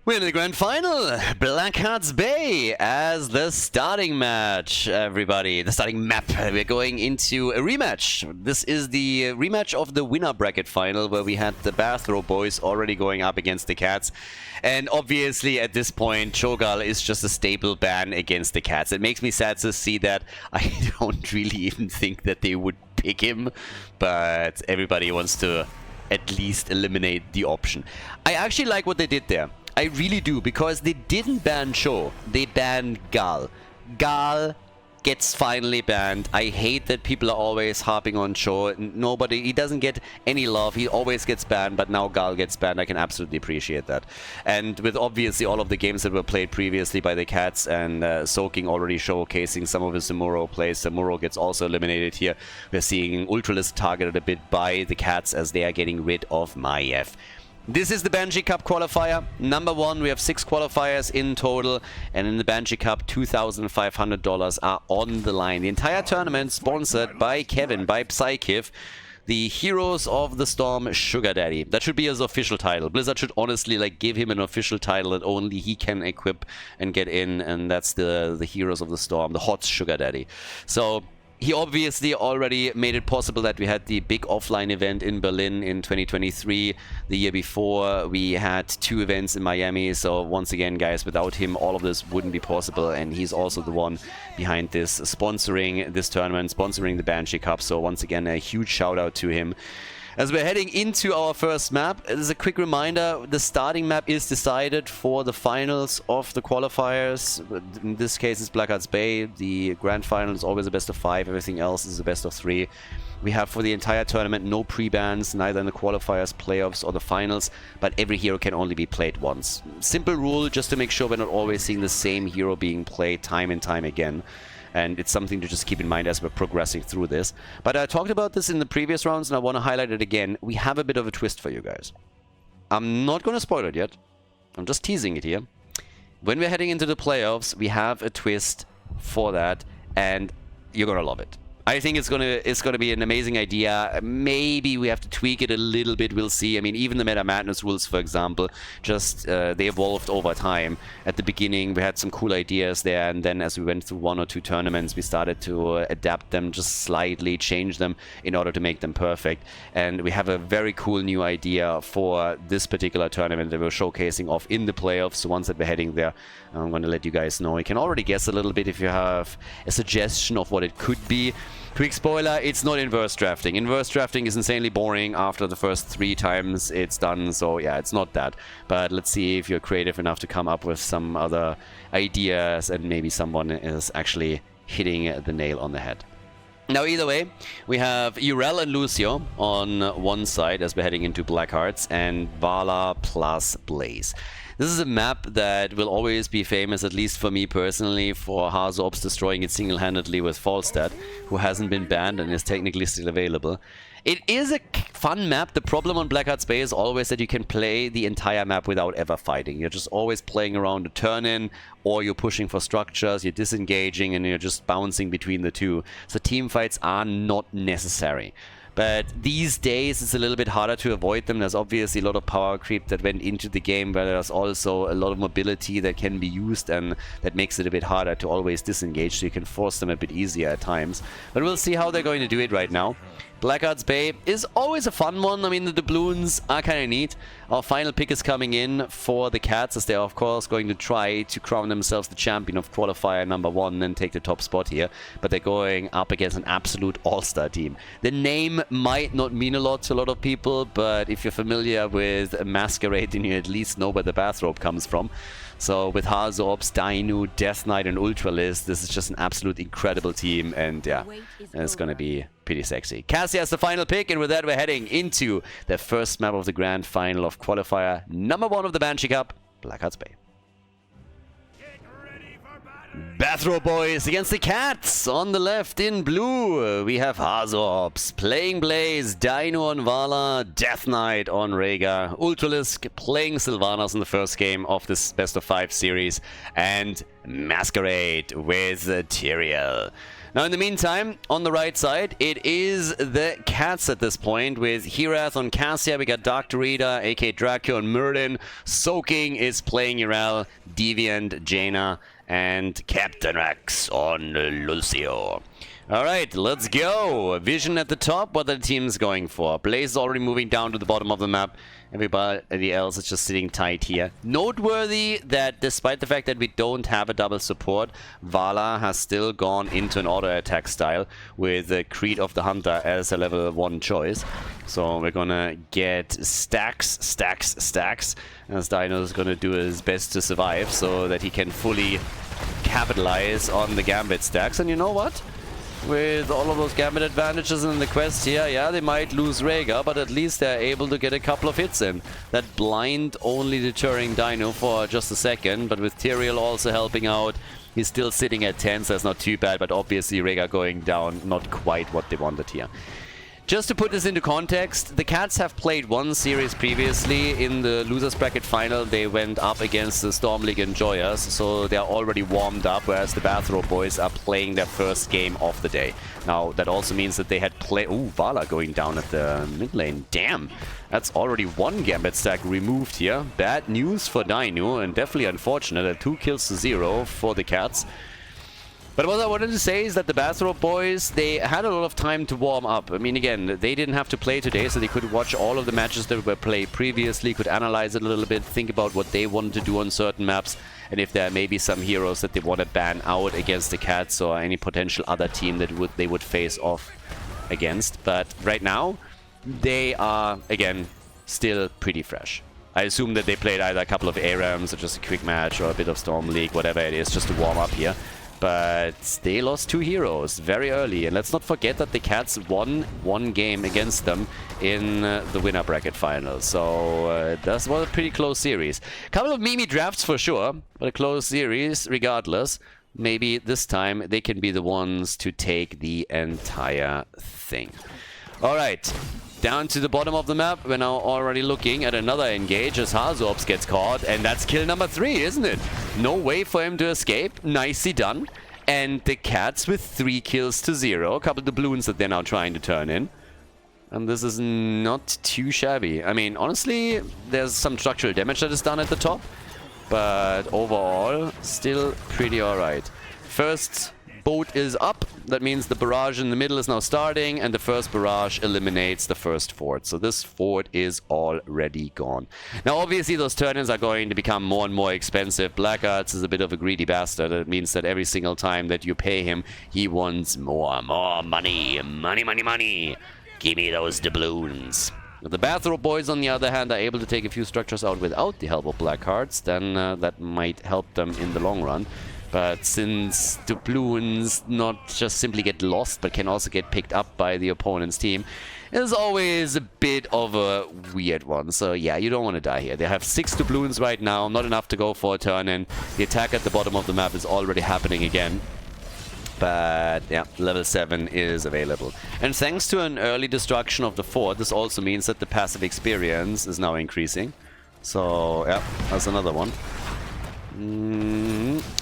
We're in the grand final. Blackheart's Bay as the starting match, everybody. The starting map. We're going into a rematch. This is the rematch of the winner bracket final where we had the Bathrobe boys already going up against the Cats. And obviously at this point, Cho'Gall is just a staple ban against the Cats. It makes me sad to see that. I don't really even think that they would pick him, but everybody wants to at least eliminate the option. I actually like what they did there. I really do, because they didn't ban Cho, they banned Gall. Gall gets finally banned. I hate that people are always harping on Cho. He doesn't get any love. He always gets banned, but now Gall gets banned. I can absolutely appreciate that. And with obviously all of the games that were played previously by the Cats and Soaking already showcasing some of his Samuro plays, Samuro gets also eliminated here. We're seeing Ultralisk targeted a bit by the Cats as they are getting rid of Maiev. This is the Banshee Cup qualifier. Number one, we have 6 qualifiers in total. And in the Banshee Cup, $2,500 are on the line. The entire tournament sponsored by Kevin, by Psychiv, the Heroes of the Storm Sugar Daddy. That should be his official title. Blizzard should honestly give him an official title that only he can equip and get in. And that's the Heroes of the Storm, the Hot Sugar Daddy. So he obviously already made it possible that we had the big offline event in Berlin in 2023. The year before, we had 2 events in Miami. So once again, guys, without him, all of this wouldn't be possible. And he's also the one behind this, sponsoring this tournament, sponsoring the Banshee Cup. So once again, a huge shout out to him. As we're heading into our first map, as a quick reminder, the starting map is decided for the finals of the qualifiers. In this case, it's Blackheart's Bay. The grand final is always a best of 5. Everything else is a best of 3. We have for the entire tournament no pre-bans, neither in the qualifiers, playoffs, or the finals, but every hero can only be played once. Simple rule, just to make sure we're not always seeing the same hero being played time and time again. And it's something to just keep in mind as we're progressing through this. But I talked about this in the previous rounds, and I want to highlight it again. We have a bit of a twist for you guys. I'm not going to spoil it yet. I'm just teasing it here. When we're heading into the playoffs, we have a twist for that, and you're going to love it. I think it's gonna be an amazing idea. Maybe we have to tweak it a little bit. We'll see. I mean, even the Meta Madness rules, for example, just they evolved over time. At the beginning, we had some cool ideas there, and then as we went through 1 or 2 tournaments, we started to adapt them, just slightly change them in order to make them perfect. And we have a very cool new idea for this particular tournament that we're showcasing off in the playoffs. So once that we're heading there, I'm going to let you guys know. You can already guess a little bit if you have a suggestion of what it could be. Quick spoiler, it's not inverse drafting. Inverse drafting is insanely boring after the first 3 times it's done, so yeah, it's not that. But let's see if you're creative enough to come up with some other ideas and maybe someone is actually hitting the nail on the head. Now, either way, we have Urel and Lucio on one side as we're heading into Blackhearts, and Vala plus Blaze. This is a map that will always be famous, at least for me personally, for Harzobs destroying it single-handedly with Falstad, who hasn't been banned and is technically still available. It is a fun map. The problem on Blackheart's Bay is always that you can play the entire map without ever fighting. You're just always playing around a turn-in, or you're pushing for structures, you're disengaging, and you're just bouncing between the two. So team fights are not necessary. But these days, it's a little bit harder to avoid them. There's obviously a lot of power creep that went into the game, but there's also a lot of mobility that can be used, and that makes it a bit harder to always disengage, so you can force them a bit easier at times. But we'll see how they're going to do it right now. Blackheart's Bay is always a fun one. I mean, the doubloons are kind of neat. Our final pick is coming in for the Cats, as they're of course going to try to crown themselves the champion of qualifier number 1 and take the top spot here. But they're going up against an absolute all-star team. The name might not mean a lot to a lot of people, but if you're familiar with Masquerade, then you at least know where the Bathrobe comes from. So with Harzobs, Dainu, Death Knight, and Ultralisk, this is just an absolute incredible team, and yeah, it's going to be pretty sexy. Cassie has the final pick, and with that we're heading into the first map of the grand final of qualifier number 1 of the Banshee Cup, Blackheart's Bay. Bathrobe boys against the Cats. On the left in blue, we have Harzobs playing Blaze, Dino on Vala, Death Knight on Rhaegar, Ultralisk playing Sylvanas in the first game of this best of 5 series, and Masquerade with Tyrael. Now, in the meantime, on the right side, it is the Cats at this point with Hirath on Cassia. We got Dr. Rita, AK Draco on Merlin. Soaking is playing Urel, Deviant, Jaina, and Captain Rex on Lucio. Alright, let's go. Vision at the top, what are the teams going for? Blaze is already moving down to the bottom of the map. Everybody else is just sitting tight here. Noteworthy that despite the fact that we don't have a double support, Vala has still gone into an auto attack style with Creed of the Hunter as a level 1 choice. So we're gonna get stacks, as Dino is gonna do his best to survive so that he can fully capitalize on the Gambit stacks. And you know what? With all of those Gambit advantages in the quest here, yeah, they might lose Rhaegar, but at least they're able to get a couple of hits in. That blind only deterring Dino for just a second, but with Tyrael also helping out, he's still sitting at 10, so that's not too bad, but obviously Rhaegar going down, not quite what they wanted here. Just to put this into context, the Cats have played one series previously. In the losers bracket final, they went up against the Storm League Enjoyers, so they're already warmed up, whereas the Bathrobe boys are playing their first game of the day. Now, that also means that they had Ooh, Vala going down at the mid lane. Damn! That's already one Gambit stack removed here. Bad news for Dino, and definitely unfortunate. 2 kills to 0 for the Cats. But what I wanted to say is that the Bathrobe boys, they had a lot of time to warm up. I mean, again, they didn't have to play today, so they could watch all of the matches that were played previously, could analyze it a little bit, think about what they wanted to do on certain maps, and if there are maybe some heroes that they want to ban out against the Cats or any potential other team that they would face off against. But right now, they are, again, still pretty fresh. I assume that they played either a couple of ARAMs or just a quick match or a bit of Storm League, whatever it is, just to warm up here. But they lost 2 heroes very early. And let's not forget that the Cats won 1 game against them in the winner bracket final. So that was a pretty close series. A couple of Mimi drafts for sure, but a close series regardless. Maybe this time they can be the ones to take the entire thing. Alright. Down to the bottom of the map, we're now already looking at another engage as Harzorps gets caught, and that's kill number 3, isn't it? No way for him to escape, nicely done. And the Cats with 3 kills to 0, a couple of doubloons that they're now trying to turn in. And this is not too shabby. I mean, honestly, there's some structural damage that is done at the top, but overall, still pretty alright. First boat is up. That means the barrage in the middle is now starting, and the first barrage eliminates the first fort. So this fort is already gone. Now, obviously, those turn-ins are going to become more and more expensive. Blackguards is a bit of a greedy bastard. It means that every single time that you pay him, he wants more money. Money. Give me those doubloons. The Bathrobe boys, on the other hand, are able to take a few structures out without the help of Blackhearts. Then that might help them in the long run. But since doubloons not just simply get lost, but can also get picked up by the opponent's team, is always a bit of a weird one. So yeah, you don't want to die here. They have 6 doubloons right now, not enough to go for a turn-in. The attack at the bottom of the map is already happening again. But yeah, level 7 is available. And thanks to an early destruction of the fort, this also means that the passive experience is now increasing. So yeah, that's another one.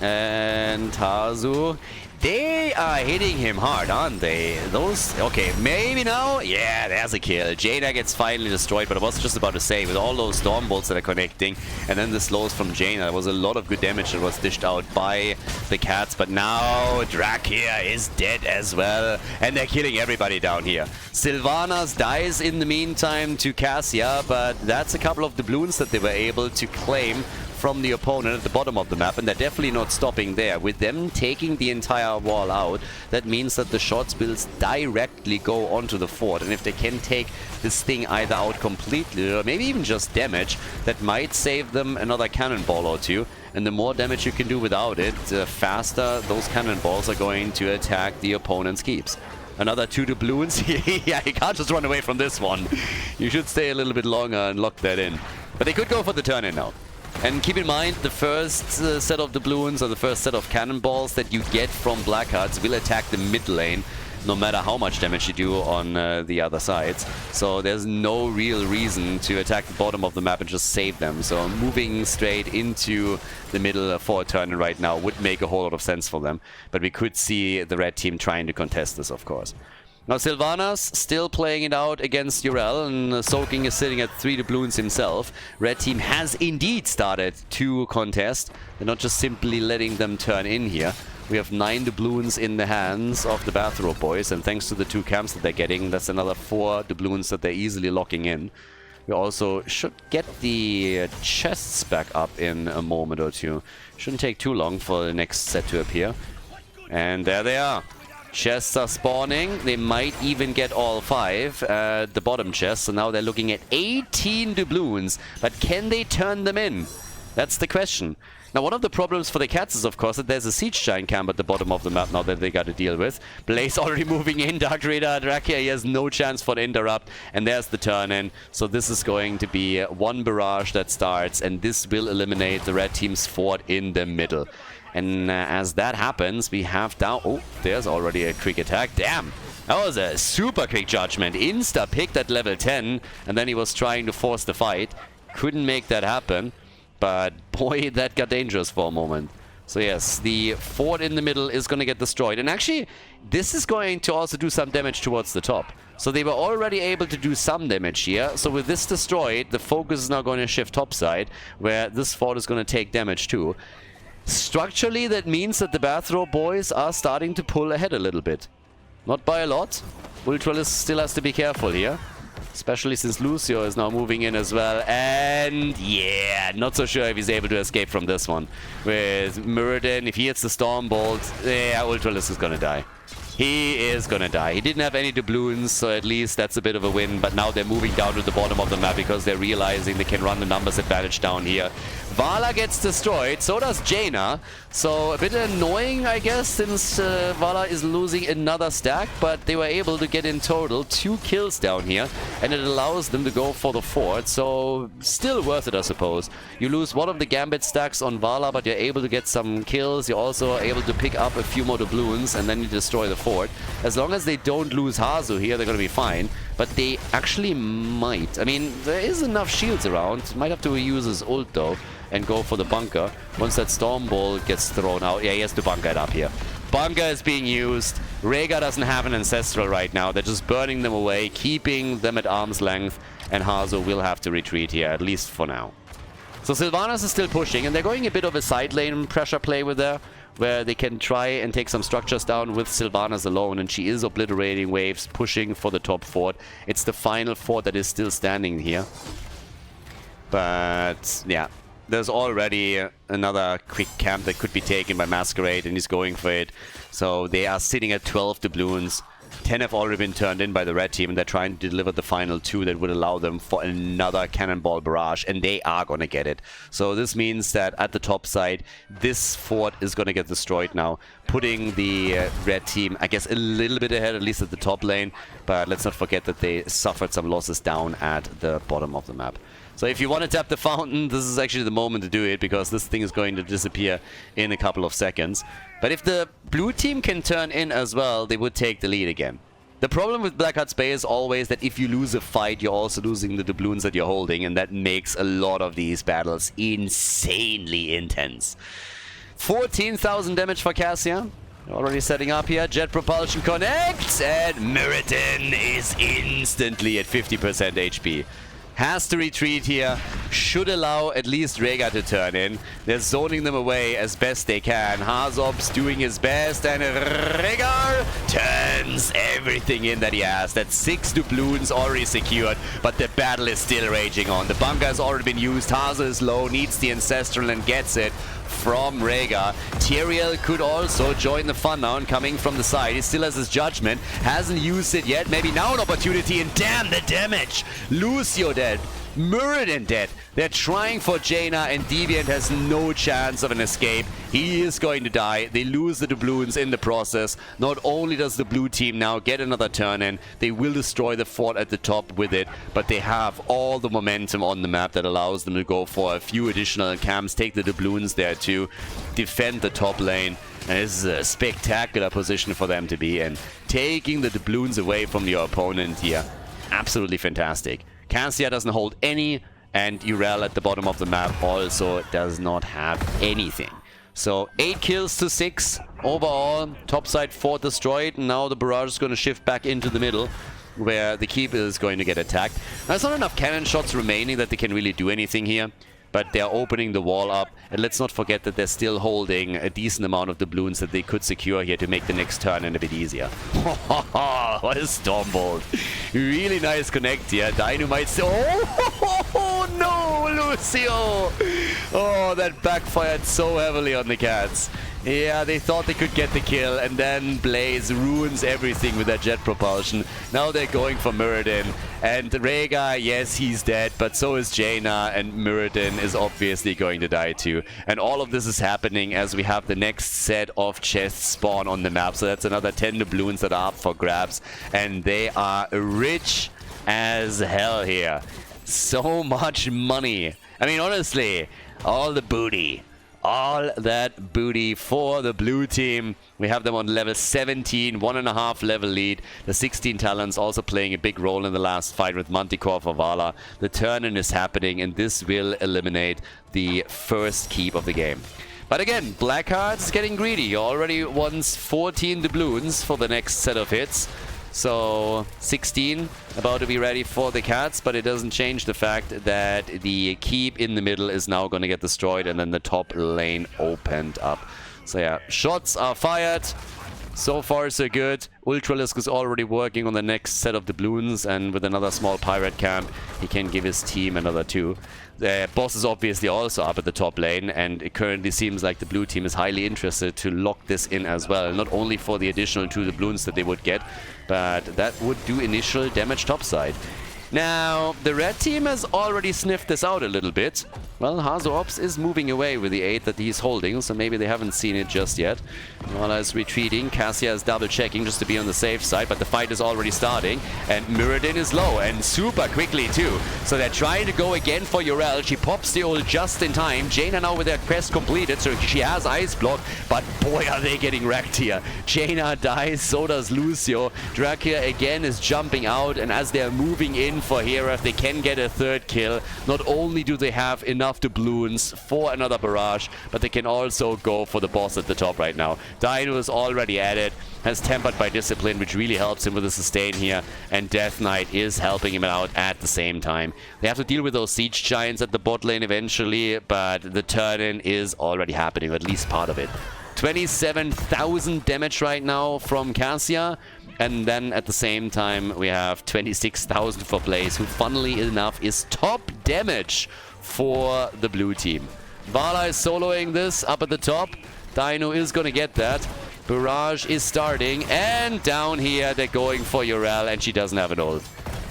And Tazu, they are hitting him hard, aren't they? Those, okay, maybe now? Yeah, there's a kill. Jaina gets finally destroyed, but I was just about to say, with all those storm bolts that are connecting, and then the slows from Jaina, there was a lot of good damage that was dished out by the Cats, but now Drak here is dead as well, and they're killing everybody down here. Sylvanas dies in the meantime to Cassia, but that's a couple of doubloons that they were able to claim from the opponent at the bottom of the map, and they're definitely not stopping there. With them taking the entire wall out, that means that the shots will directly go onto the fort, and if they can take this thing either out completely or maybe even just damage, that might save them another cannonball or 2. And the more damage you can do without it, the faster those cannonballs are going to attack the opponent's keeps. Another 2 doubloons. Yeah, you can't just run away from this one. You should stay a little bit longer and lock that in. But they could go for the turn-in now. And keep in mind, the first set of doubloons or the first set of cannonballs that you get from Blackhearts will attack the mid lane. no matter how much damage you do on the other sides. So there's no real reason to attack the bottom of the map and just save them. So moving straight into the middle for a turn right now would make a whole lot of sense for them. But we could see the red team trying to contest this, of course. Now Sylvanas still playing it out against Urel, and Soaking is sitting at 3 doubloons himself. Red team has indeed started to contest. They're not just simply letting them turn in here. We have 9 doubloons in the hands of the Bathrobe boys, and thanks to the 2 camps that they're getting, that's another 4 doubloons that they're easily locking in. We also should get the chests back up in a moment or two. Shouldn't take too long for the next set to appear. And there they are. Chests are spawning. They might even get all 5 at the bottom chest. So now they're looking at 18 doubloons. But can they turn them in? That's the question. Now, one of the problems for the cats is, of course, that there's a siege giant camp at the bottom of the map now that they got to deal with. Blaze already moving in. Dark Raider Drakia, he has no chance for the interrupt. And there's the turn in. So this is going to be one barrage that starts. And this will eliminate the red team's fort in the middle. And as that happens, we have down... Oh, there's already a quick attack. Damn! That was a super quick judgment. Insta picked at level 10, and then he was trying to force the fight. Couldn't make that happen, but boy, that got dangerous for a moment. So yes, the fort in the middle is going to get destroyed. And actually, this is going to also do some damage towards the top. So they were already able to do some damage here. So with this destroyed, the focus is now going to shift topside, where this fort is going to take damage too. Structurally, that means that the Bathrobe boys are starting to pull ahead a little bit. Not by a lot. Ultralisk still has to be careful here. Especially since Lucio is now moving in as well. And yeah, not so sure if he's able to escape from this one. With Muradin, if he hits the Storm Bolt, yeah, Ultralisk is gonna die. He is gonna die. He didn't have any doubloons, so at least that's a bit of a win. But now they're moving down to the bottom of the map because they're realizing they can run the numbers advantage down here. Vala gets destroyed, so does Jaina. So a bit annoying, I guess, since Vala is losing another stack. But they were able to get in total 2 kills down here. And it allows them to go for the fort. So still worth it, I suppose. You lose one of the Gambit stacks on Vala, but you're able to get some kills. You're also able to pick up a few more doubloons, and then you destroy the fort. As long as they don't lose Hazu here, they're going to be fine. But they actually might. I mean, there is enough shields around. Might have to use his ult, though, and go for the bunker. Once that Storm Ball gets thrown out. Yeah, he has to bunker it up here. Bunker is being used. Rhaegar doesn't have an Ancestral right now. They're just burning them away, keeping them at arm's length. And Hazu will have to retreat here, at least for now. So Sylvanas is still pushing, and they're going a bit of a side lane pressure play with there, where they can try and take some structures down with Sylvanas alone, and she is obliterating waves, pushing for the top fort. It's the final fort that is still standing here. But yeah, there's already another quick camp that could be taken by Masquerade, and he's going for it. So they are sitting at 12 doubloons. 10 have already been turned in by the red team, and they're trying to deliver the final 2 that would allow them for another cannonball barrage, and they are going to get it. So this means that at the top side, this fort is going to get destroyed now, putting the red team, I guess, a little bit ahead, at least at the top lane. But let's not forget that they suffered some losses down at the bottom of the map. So if you want to tap the fountain, this is actually the moment to do it, because this thing is going to disappear in a couple of seconds. But if the blue team can turn in as well, they would take the lead again. The problem with Blackheart's Bay is always that if you lose a fight, you're also losing the doubloons that you're holding, and that makes a lot of these battles insanely intense. 14,000 damage for Cassia. Already setting up here. Jet Propulsion connects, and Muradin is instantly at 50% HP. Has to retreat here. Should allow at least Rhaegar to turn in. They're zoning them away as best they can. Hazob's doing his best, and Rhaegar turns everything in that he has. That's 6 doubloons already secured, but the battle is still raging on. The bunker has already been used. Hazu is low, needs the Ancestral, and gets it from Rhaegar. Tyrael could also join the fun now, and coming from the side. He still has his Judgment. Hasn't used it yet. Maybe now an opportunity, and damn the damage. Lucio dead. Muradin dead. They're trying for Jaina, and Deviant has no chance of an escape. He is going to die. They lose the doubloons in the process. Not only does the blue team now get another turn in, they will destroy the fort at the top with it, but they have all the momentum on the map that allows them to go for a few additional camps, take the doubloons there too, defend the top lane. And this is a spectacular position for them to be in. Taking the doubloons away from your opponent here. Absolutely fantastic. Cassia doesn't hold any, and Urel at the bottom of the map also does not have anything. So 8 kills to 6 overall. Topside fort destroyed. And now the barrage is going to shift back into the middle, where the keep is going to get attacked. There's not enough cannon shots remaining that they can really do anything here, but they're opening the wall up. And let's not forget that they're still holding a decent amount of doubloons that they could secure here to make the next turn in a bit easier. What a Stormbolt. Really nice connect here. Dino might still... Oh, no, Lucio! Oh, that backfired so heavily on the cats. Yeah, they thought they could get the kill, and then Blaze ruins everything with that jet propulsion. Now they're going for Muradin. And Rega, yes, he's dead, but so is Jaina, and Muradin is obviously going to die too. And all of this is happening as we have the next set of chests spawn on the map. So that's another 10 doubloons that are up for grabs. And they are rich as hell here. So much money. I mean, honestly, all the booty. All that booty for the blue team. We have them on level 17, 1.5 level lead. The 16 talents also playing a big role in the last fight with Manticore for Vala. The turn-in is happening, and this will eliminate the first keep of the game. But again, Blackheart's getting greedy. He already wants 14 doubloons for the next set of hits. So 16 about to be ready for the cats, but it doesn't change the fact that the keep in the middle is now going to get destroyed, and then the top lane opened up. So yeah, shots are fired. So far so good. Ultralisk is already working on the next set of doubloons, and with another small pirate camp, he can give his team another 2. The boss is obviously also up at the top lane, and it currently seems like the blue team is highly interested to lock this in as well. Not only for the additional 2 doubloons that they would get, but that would do initial damage topside. Now, the red team has already sniffed this out a little bit. Well, Hazo Ops is moving away with the 8 that he's holding, so maybe they haven't seen it just yet. Wala is retreating. Cassia is double-checking just to be on the safe side, but the fight is already starting. And Muradin is low, and super quickly too. So they're trying to go again for Urel. She pops the ult just in time. Jaina now with her quest completed, so she has Ice Block, but boy are they getting wrecked here. Jaina dies, so does Lucio. Drakia again is jumping out, and as they're moving in for Hera, if they can get a 3rd kill, not only do they have enough doubloons for another barrage, but they can also go for the boss at the top right now. Dino is already at it, has Tempered by Discipline, which really helps him with the sustain here, and Death Knight is helping him out at the same time. They have to deal with those siege giants at the bot lane eventually, but the turn-in is already happening, or at least part of it. 27,000 damage right now from Cassia. And then at the same time, we have 26,000 for Blaze, who funnily enough is top damage for the blue team. Vala is soloing this up at the top. Dino is going to get that. Barrage is starting. And down here, they're going for Urel, and she doesn't have an ult.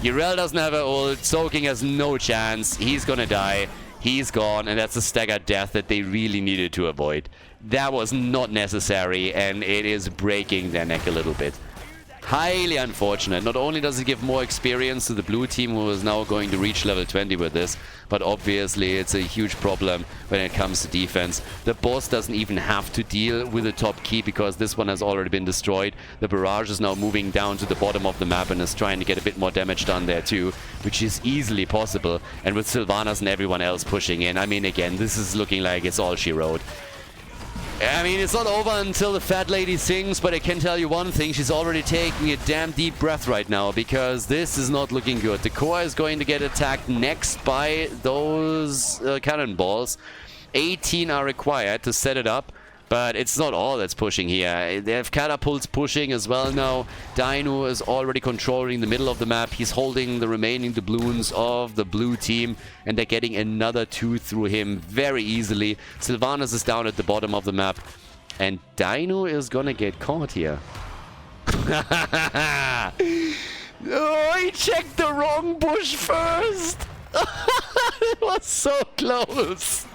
Urel doesn't have an ult. Soaking has no chance. He's going to die. He's gone, and that's a staggered death that they really needed to avoid. That was not necessary, and it is breaking their neck a little bit. Highly unfortunate. Not only does it give more experience to the blue team, who is now going to reach level 20 with this, but obviously it's a huge problem when it comes to defense. The boss doesn't even have to deal with the top key because this one has already been destroyed. The barrage is now moving down to the bottom of the map and is trying to get a bit more damage done there too, which is easily possible. And with Sylvanas and everyone else pushing in, I mean, again, this is looking like it's all she wrote. I mean, it's not over until the fat lady sings, but I can tell you one thing. She's already taking a damn deep breath right now, because this is not looking good. The core is going to get attacked next by those cannonballs. 18 are required to set it up, but it's not all that's pushing here. They have catapults pushing as well now. Dino is already controlling the middle of the map. He's holding the remaining doubloons of the blue team, and they're getting another 2 through him very easily. Sylvanas is down at the bottom of the map, and Dino is gonna get caught here. Oh, he checked the wrong bush first! It was so close.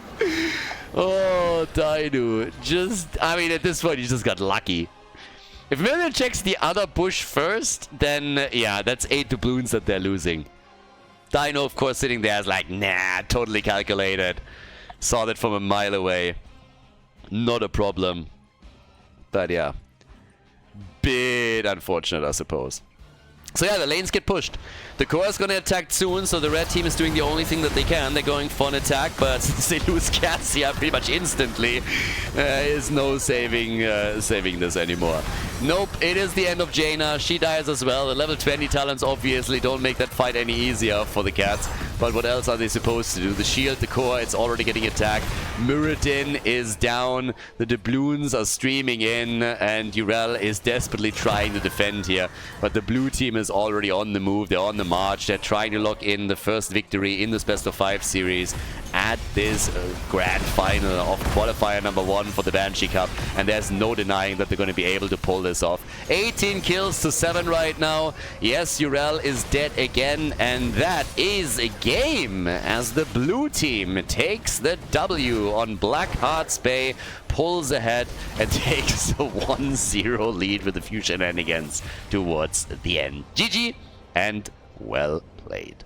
Oh, Dainu. Just, I mean, at this point, you just got lucky. If Million checks the other bush first, then, yeah, that's 8 doubloons that they're losing. Dino, of course, sitting there is like, nah, totally calculated. Saw that from a mile away. Not a problem. But, yeah. Bit unfortunate, I suppose. So yeah, the lanes get pushed. The core is going to attack soon, so the red team is doing the only thing that they can. They're going for an attack, but since they lose Cassia pretty much instantly, is no saving this anymore. Nope, it is the end of Jaina. She dies as well. The level 20 talents obviously don't make that fight any easier for the cats. But what else are they supposed to do? The shield, the core, it's already getting attacked. Muradin is down. The doubloons are streaming in, and Urel is desperately trying to defend here. But the blue team is already on the move. They're on the march. They're trying to lock in the first victory in this best of 5 series at this grand final of qualifier number 1 for the Banshee Cup. And there's no denying that they're going to be able to pull this off. 18 kills to 7 right now. Yes, Urel is dead again, and that is a game as the blue team takes the W on Blackheart's Bay, pulls ahead and takes a 1-0 lead with a few shenanigans towards the end. GG and well played.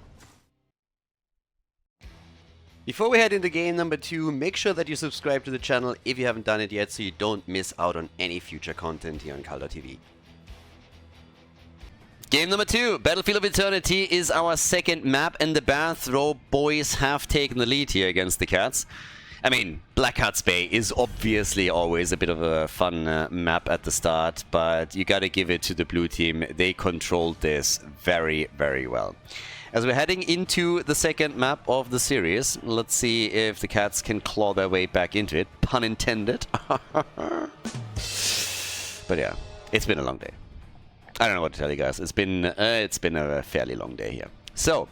Before we head into game number 2, make sure that you subscribe to the channel if you haven't done it yet so you don't miss out on any future content here on Khaldor TV. Game number 2, Battlefield of Eternity, is our second map, and the Bathrobe boys have taken the lead here against the cats. I mean, Blackheart's Bay is obviously always a bit of a fun map at the start, but you gotta give it to the blue team. They controlled this very, very well. As we're heading into the second map of the series, let's see if the cats can claw their way back into it. Pun intended. But yeah, it's been a long day. I don't know what to tell you guys. It's been a fairly long day here. So,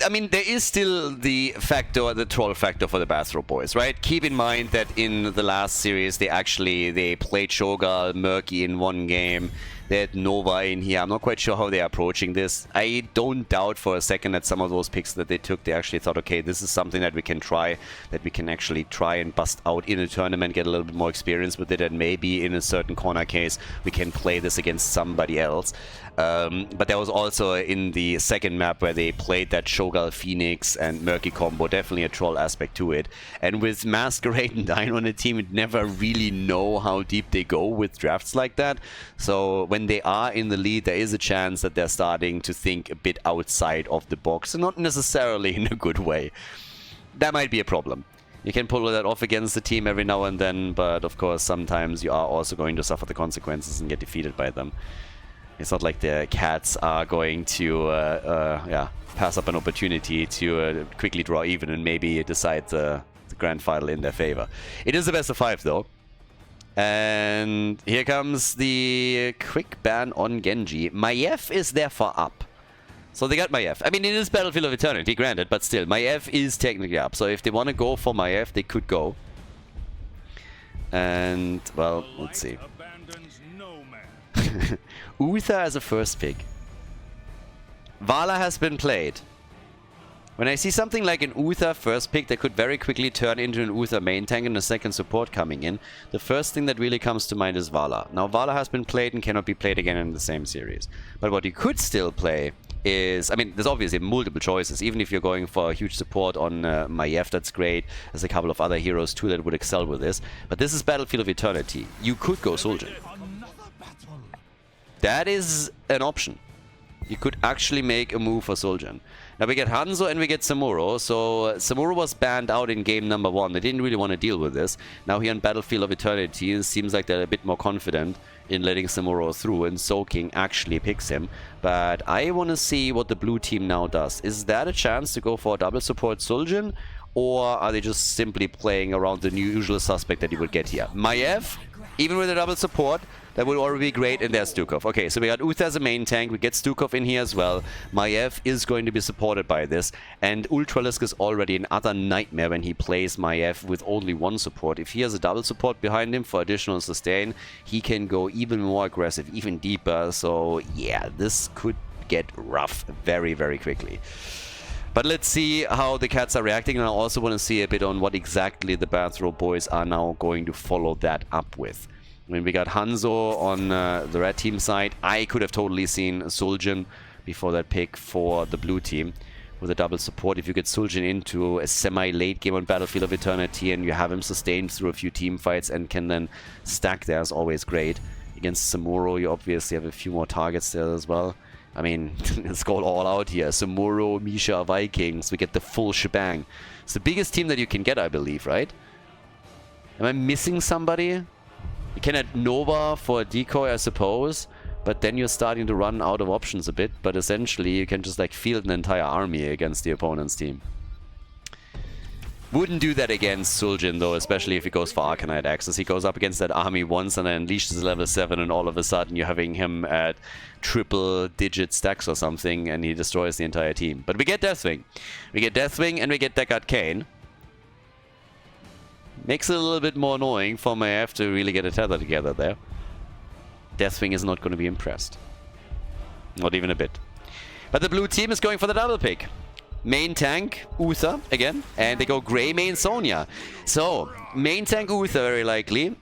I mean, there is still the factor, the troll factor for the Bathrobe boys, right? Keep in mind that in the last series, they played Shogal, Murky in one game. They had Nova in here. I'm not quite sure how they're approaching this. I don't doubt for a second that some of those picks that they took, they actually thought, okay, this is something that we can try, that we can actually try and bust out in a tournament, get a little bit more experience with it, and maybe in a certain corner case, we can play this against somebody else. But there was also in the second map where they played that Shogal Phoenix and Murky combo, definitely a troll aspect to it. And with Masquerade and Dino on a team, you never really know how deep they go with drafts like that. So when they are in the lead, there is a chance that they're starting to think a bit outside of the box, and not necessarily in a good way. That might be a problem. You can pull that off against the team every now and then, but of course sometimes you are also going to suffer the consequences and get defeated by them. It's not like the cats are going to pass up an opportunity to quickly draw even and maybe decide the grand final in their favor. It is the best of 5 though. And here comes the quick ban on Genji. Maiev is therefore up. So they got Maiev. I mean, it is Battlefield of Eternity, granted, but still, Maiev is technically up. So if they want to go for Maiev, they could go. And, well, let's see. Uther as a first pick. Vala has been played. When I see something like an Uther first pick that could very quickly turn into an Uther main tank and a second support coming in, the first thing that really comes to mind is Vala. Now Vala has been played and cannot be played again in the same series. But what you could still play is, I mean, there's obviously multiple choices. Even if you're going for a huge support on Maiev, that's great. There's a couple of other heroes too that would excel with this. But this is Battlefield of Eternity. You could go Soldier. That is an option. You could actually make a move for Soljan. Now we get Hanzo and we get Samuro. So Samuro was banned out in game number 1. They didn't really want to deal with this. Now here in Battlefield of Eternity, it seems like they're a bit more confident in letting Samuro through, and Soaking actually picks him. But I want to see what the blue team now does. Is that a chance to go for a double support Soljan? Or are they just simply playing around the usual suspect that you would get here? Maiev, even with a double support, that would already be great, and there's Stukov. Okay, so we got Uther as a main tank, we get Stukov in here as well. Maiev is going to be supported by this, and Ultralisk is already an utter nightmare when he plays Maiev with only one support. If he has a double support behind him for additional sustain, he can go even more aggressive, even deeper, so yeah, this could could get rough very, very quickly. But let's see how the cats are reacting, and I also want to see a bit on what exactly the Bathrobe boys are now going to follow that up with. I mean, we got Hanzo on the red team side. I could have totally seen Suljin before that pick for the blue team with a double support. If you get Suljin into a semi-late game on Battlefield of Eternity and you have him sustained through a few team fights and can then stack there, is always great. Against Samuro, you obviously have a few more targets there as well. I mean, let's go all out here. Samuro, Misha, Vikings. We get the full shebang. It's the biggest team that you can get, I believe, right? Am I missing somebody? You can add Nova for a decoy, I suppose. But then you're starting to run out of options a bit. But essentially, you can just like field an entire army against the opponent's team. Wouldn't do that against Suljin, though, especially if he goes for Arcanite Access. He goes up against that army once and then unleashes level 7, and all of a sudden you're having him at triple-digit stacks or something, and he destroys the entire team. But we get Deathwing. We get Deathwing and we get Deck Arcane. Makes it a little bit more annoying for Maiev to really get a tether together there. Deathwing is not going to be impressed. Not even a bit. But the blue team is going for the double pick. Main tank, Uther, again, and they go Grey main, Sonya. So, main tank, Uther, very likely.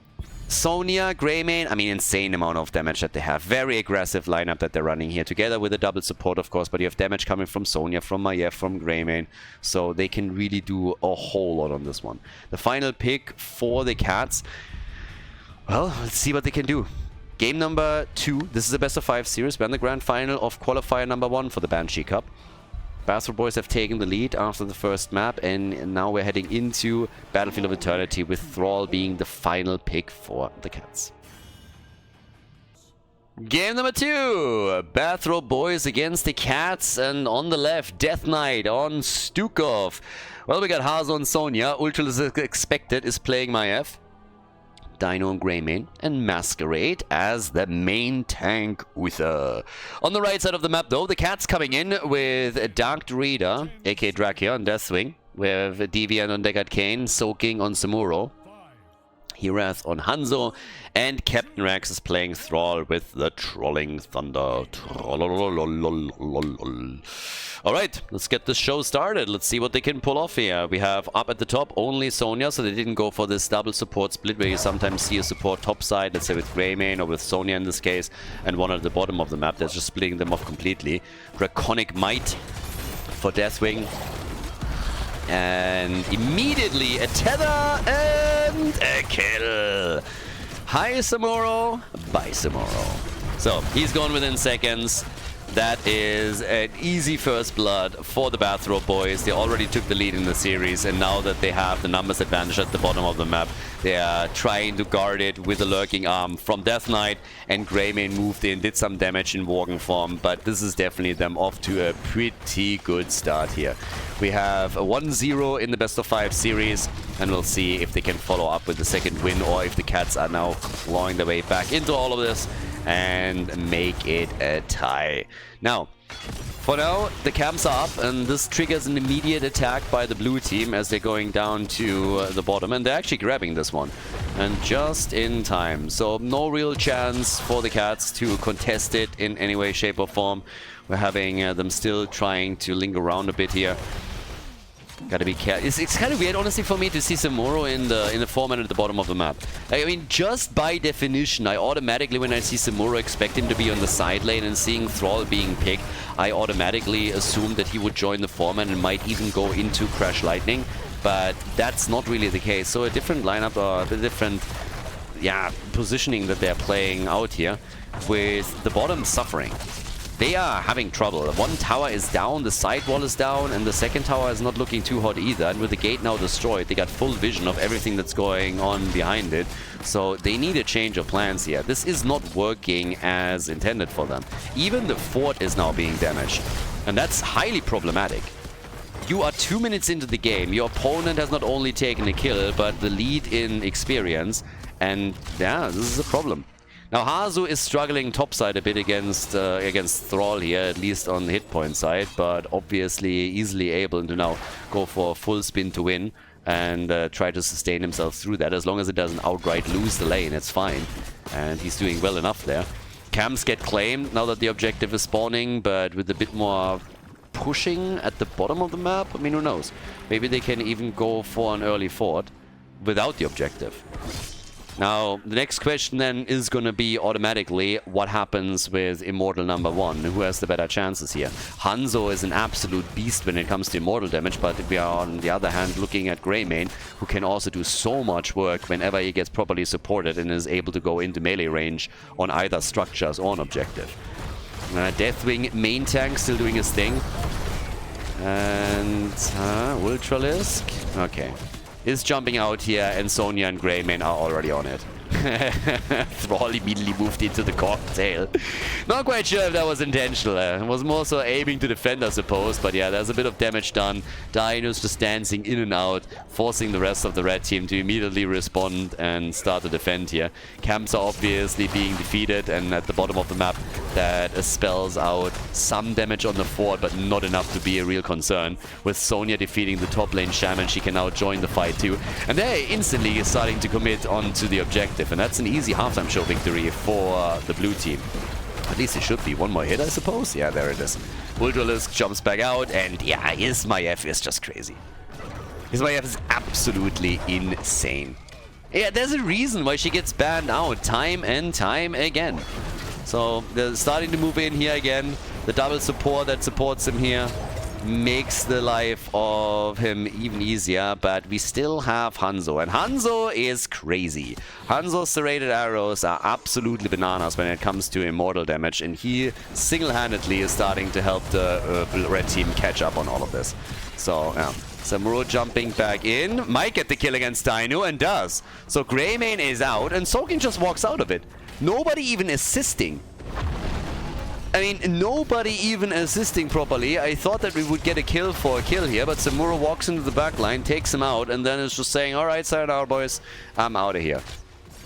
Sonya, Grey main, I mean, insane amount of damage that they have. Very aggressive lineup that they're running here, together with a double support, of course, but you have damage coming from Sonya, from Maiev, from Grey main, so they can really do a whole lot on this one. The final pick for the Cats, well, let's see what they can do. Game number 2, this is a best of 5 series. We're in the grand final of qualifier number 1 for the Banshee Cup. Bathrobe boys have taken the lead after the first map, and now we're heading into Battlefield of Eternity with Thrall being the final pick for the Cats. Game number 2, Bathrobe boys against the Cats, and on the left, Death Knight on Stukov. Well, we got Hazo and Sonya. Ultra as expected is playing Maiev. Dino and Greymane, and Masquerade as the main tank Uther. On the right side of the map, though, the Cats coming in with Dark Reader, aka Drachia on Deathwing. We have Deviant on Deckard Cain, Soaking on Samuro, Hirath on Hanzo, and Captain Rex is playing Thrall with the Trolling Thunder. Alright, let's get this show started. Let's see what they can pull off here. We have up at the top only Sonya, so they didn't go for this double support split where you sometimes see a support top side, let's say with Greymane or with Sonya in this case, and one at the bottom of the map. That's just splitting them off completely. Draconic Might for Deathwing. And immediately a tether and a kill. Hi Samuro, bye Samuro. So he's gone within seconds. That is an easy first blood for the Bathrobe boys. They already took the lead in the series, and now that they have the numbers advantage at the bottom of the map, they are trying to guard it with a lurking arm from Death Knight, and Greymane moved in, did some damage in Worgen form, but this is definitely them off to a pretty good start here. We have a 1-0 in the best of 5 series, and we'll see if they can follow up with the second win, or if the Cats are now clawing their way back into all of this and make it a tie. Now, for now, the camps are up, and this triggers an immediate attack by the blue team as they're going down to the bottom, and they're actually grabbing this one, and just in time. So no real chance for the Cats to contest it in any way, shape or form. We're having them still trying to linger around a bit here. Gotta be careful. It's kind of weird, honestly, for me to see Samuro in the format at the bottom of the map. I mean, just by definition, I automatically, when I see Samuro, expect him to be on the side lane, and seeing Thrall being picked, I automatically assume that he would join the format and might even go into Crash Lightning. But that's not really the case. So a different lineup, or the different, positioning that they're playing out here, with the bottom suffering. They are having trouble. One tower is down, the side wall is down, and the second tower is not looking too hot either. And with the gate now destroyed, they got full vision of everything that's going on behind it. So they need a change of plans here. This is not working as intended for them. Even the fort is now being damaged, and that's highly problematic. You are 2 minutes into the game. Your opponent has not only taken a kill, but the lead in experience. And yeah, this is a problem. Now Hazu is struggling topside a bit against Thrall here, at least on the hit point side, but obviously easily able to now go for a full spin to win and try to sustain himself through that. As long as it doesn't outright lose the lane, it's fine. And he's doing well enough there. Camps get claimed now that the objective is spawning, but with a bit more pushing at the bottom of the map, I mean, who knows? Maybe they can even go for an early fort without the objective. Now, the next question then is going to be automatically what happens with Immortal number 1? Who has the better chances here? Hanzo is an absolute beast when it comes to Immortal damage, but we are on the other hand looking at Greymane, who can also do so much work whenever he gets properly supported and is able to go into melee range on either structures or an objective. Deathwing main tank still doing his thing. And Ultralisk, okay, is jumping out here, and Sonya and Greymane are already on it. Thrall immediately moved into the cocktail. Not quite sure if that was intentional. It was more so aiming to defend, I suppose. But yeah, there's a bit of damage done. Dino's just dancing in and out, forcing the rest of the red team to immediately respond and start to defend here. Camps are obviously being defeated, and at the bottom of the map, that spells out some damage on the fort, but not enough to be a real concern. With Sonya defeating the top lane Shaman, she can now join the fight too. And they're instantly starting to commit onto the objective. And that's an easy halftime show victory for the blue team. At least it should be. One more hit, I suppose. Yeah, there it is. Ultralisk jumps back out, and yeah, Ismaev is just crazy. Ismaev is absolutely insane. Yeah, there's a reason why she gets banned out time and time again. So they're starting to move in here again. The double support that supports him here makes the life of him even easier, but we still have Hanzo, and Hanzo is crazy. Hanzo's serrated arrows are absolutely bananas when it comes to immortal damage, and he single-handedly is starting to help the red team catch up on all of this. So, yeah. Samuro jumping back in, might get the kill against Dino, and does. So Greymane is out, and Soaking just walks out of it. Nobody even assisting. I mean, nobody even assisting properly. I thought that we would get a kill for a kill here, but Samuro walks into the back line, takes him out, and then is just saying, alright, sayonara boys, I'm out of here.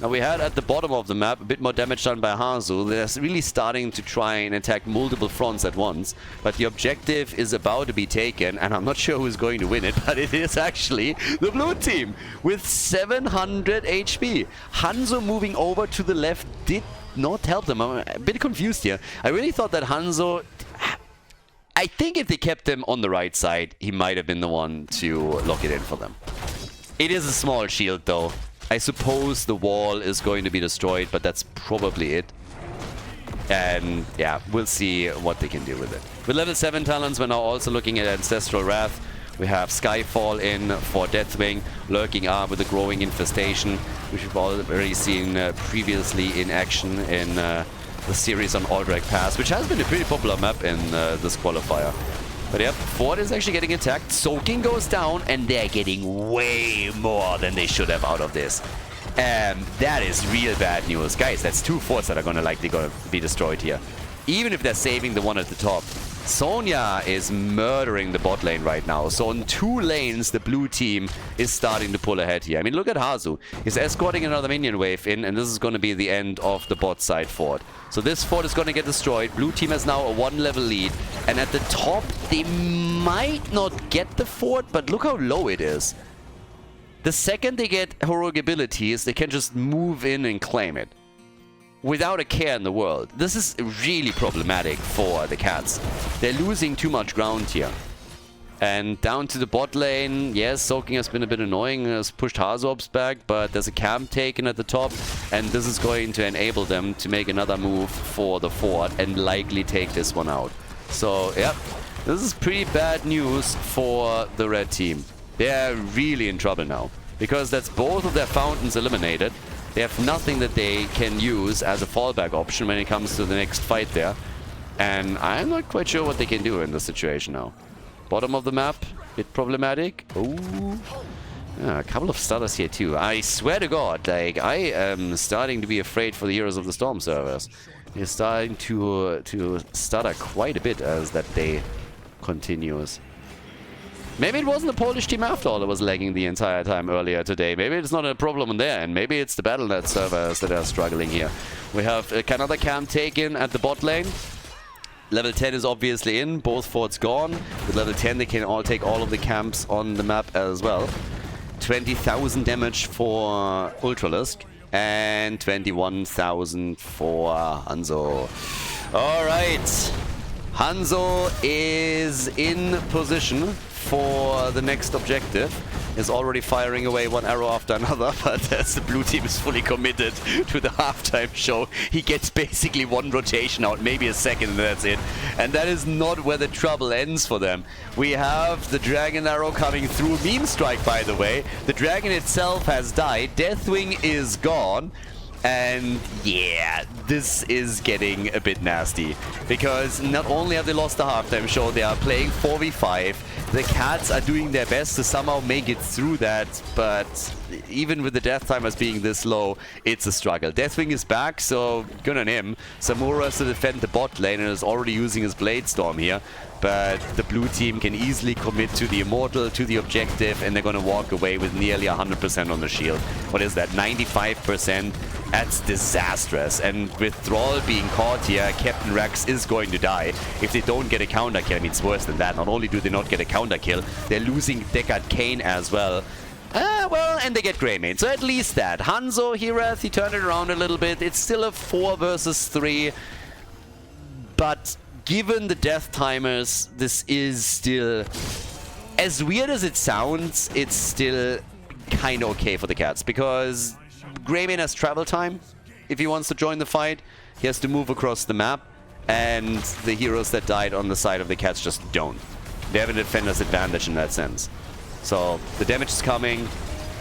Now we had at the bottom of the map a bit more damage done by Hanzo. They're really starting to try and attack multiple fronts at once, but the objective is about to be taken, and I'm not sure who's going to win it, but it is actually the blue team with 700 HP. Hanzo moving over to the left did not help them. I'm a bit confused here. I really thought that Hanzo... I think if they kept him on the right side, he might have been the one to lock it in for them. It is a small shield though. I suppose the wall is going to be destroyed, but that's probably it. And yeah, we'll see what they can do with it. With level 7 talents, we're now also looking at Ancestral Wrath. We have Skyfall in for Deathwing, lurking up with a growing infestation, which we've already seen previously in action in the series on Aldrich Pass, which has been a pretty popular map in this qualifier. But yep, Fort is actually getting attacked, Soaking goes down, and they're getting way more than they should have out of this. And that is real bad news. Guys, that's 2 forts that are gonna be destroyed here. Even if they're saving the one at the top. Sonya is murdering the bot lane right now. So on 2 lanes, the blue team is starting to pull ahead here. I mean, look at Hazu. He's escorting another minion wave in, and this is going to be the end of the bot side fort. So this fort is going to get destroyed. Blue team has now a 1-level lead. And at the top, they might not get the fort, but look how low it is. The second they get heroic abilities, they can just move in and claim it. Without a care in the world. This is really problematic for the Cats. They're losing too much ground here. And down to the bot lane, yes, Soaking has been a bit annoying, has pushed Harzobs back, but there's a camp taken at the top, and this is going to enable them to make another move for the fort and likely take this one out. So, yeah, this is pretty bad news for the red team. They're really in trouble now, because that's both of their fountains eliminated. They have nothing that they can use as a fallback option when it comes to the next fight there. And I'm not quite sure what they can do in this situation now. Bottom of the map, bit problematic. Oh, yeah, a couple of stutters here too. I swear to God, like, I am starting to be afraid for the Heroes of the Storm servers. They're starting to stutter quite a bit as that day continues. Maybe it wasn't the Polish team after all that was lagging the entire time earlier today. Maybe it's not a problem on their end. Maybe it's the Battle.net servers that are struggling here. We have another camp taken at the bot lane. Level 10 is obviously in. Both forts gone. With level 10, they can all take all of the camps on the map as well. 20,000 damage for Ultralisk. And 21,000 for Hanzo. Alright. Hanzo is in position for the next objective. Is already firing away one arrow after another, but as the blue team is fully committed to the halftime show, he gets basically one rotation out, maybe a second, and that's it. And that is not where the trouble ends for them. We have the dragon arrow coming through. Meme strike, by the way. The dragon itself has died. Deathwing is gone. And yeah, this is getting a bit nasty, because not only have they lost the halftime show, they are playing 4v5. The Cats are doing their best to somehow make it through that, but even with the death timers being this low, it's a struggle. Deathwing is back, so good on him. Samura has to defend the bot lane and is already using his Blade Storm here. But the blue team can easily commit to the Immortal, to the objective, and they're going to walk away with nearly 100% on the shield. What is that? 95%? That's disastrous. And with Thrall being caught here, Captain Rex is going to die. If they don't get a counter kill, I mean, it's worse than that. Not only do they not get a counter kill, they're losing Deckard Cain as well. Well, and they get Greymane. So at least that. Hanzo, Hirath, he turned it around a little bit. It's still a 4 versus 3. But given the death timers, this is still, as weird as it sounds, it's still kind of okay for the Cats, because Greymane has travel time. If he wants to join the fight, he has to move across the map, and the heroes that died on the side of the Cats just don't. They have a defender's advantage in that sense. So the damage is coming.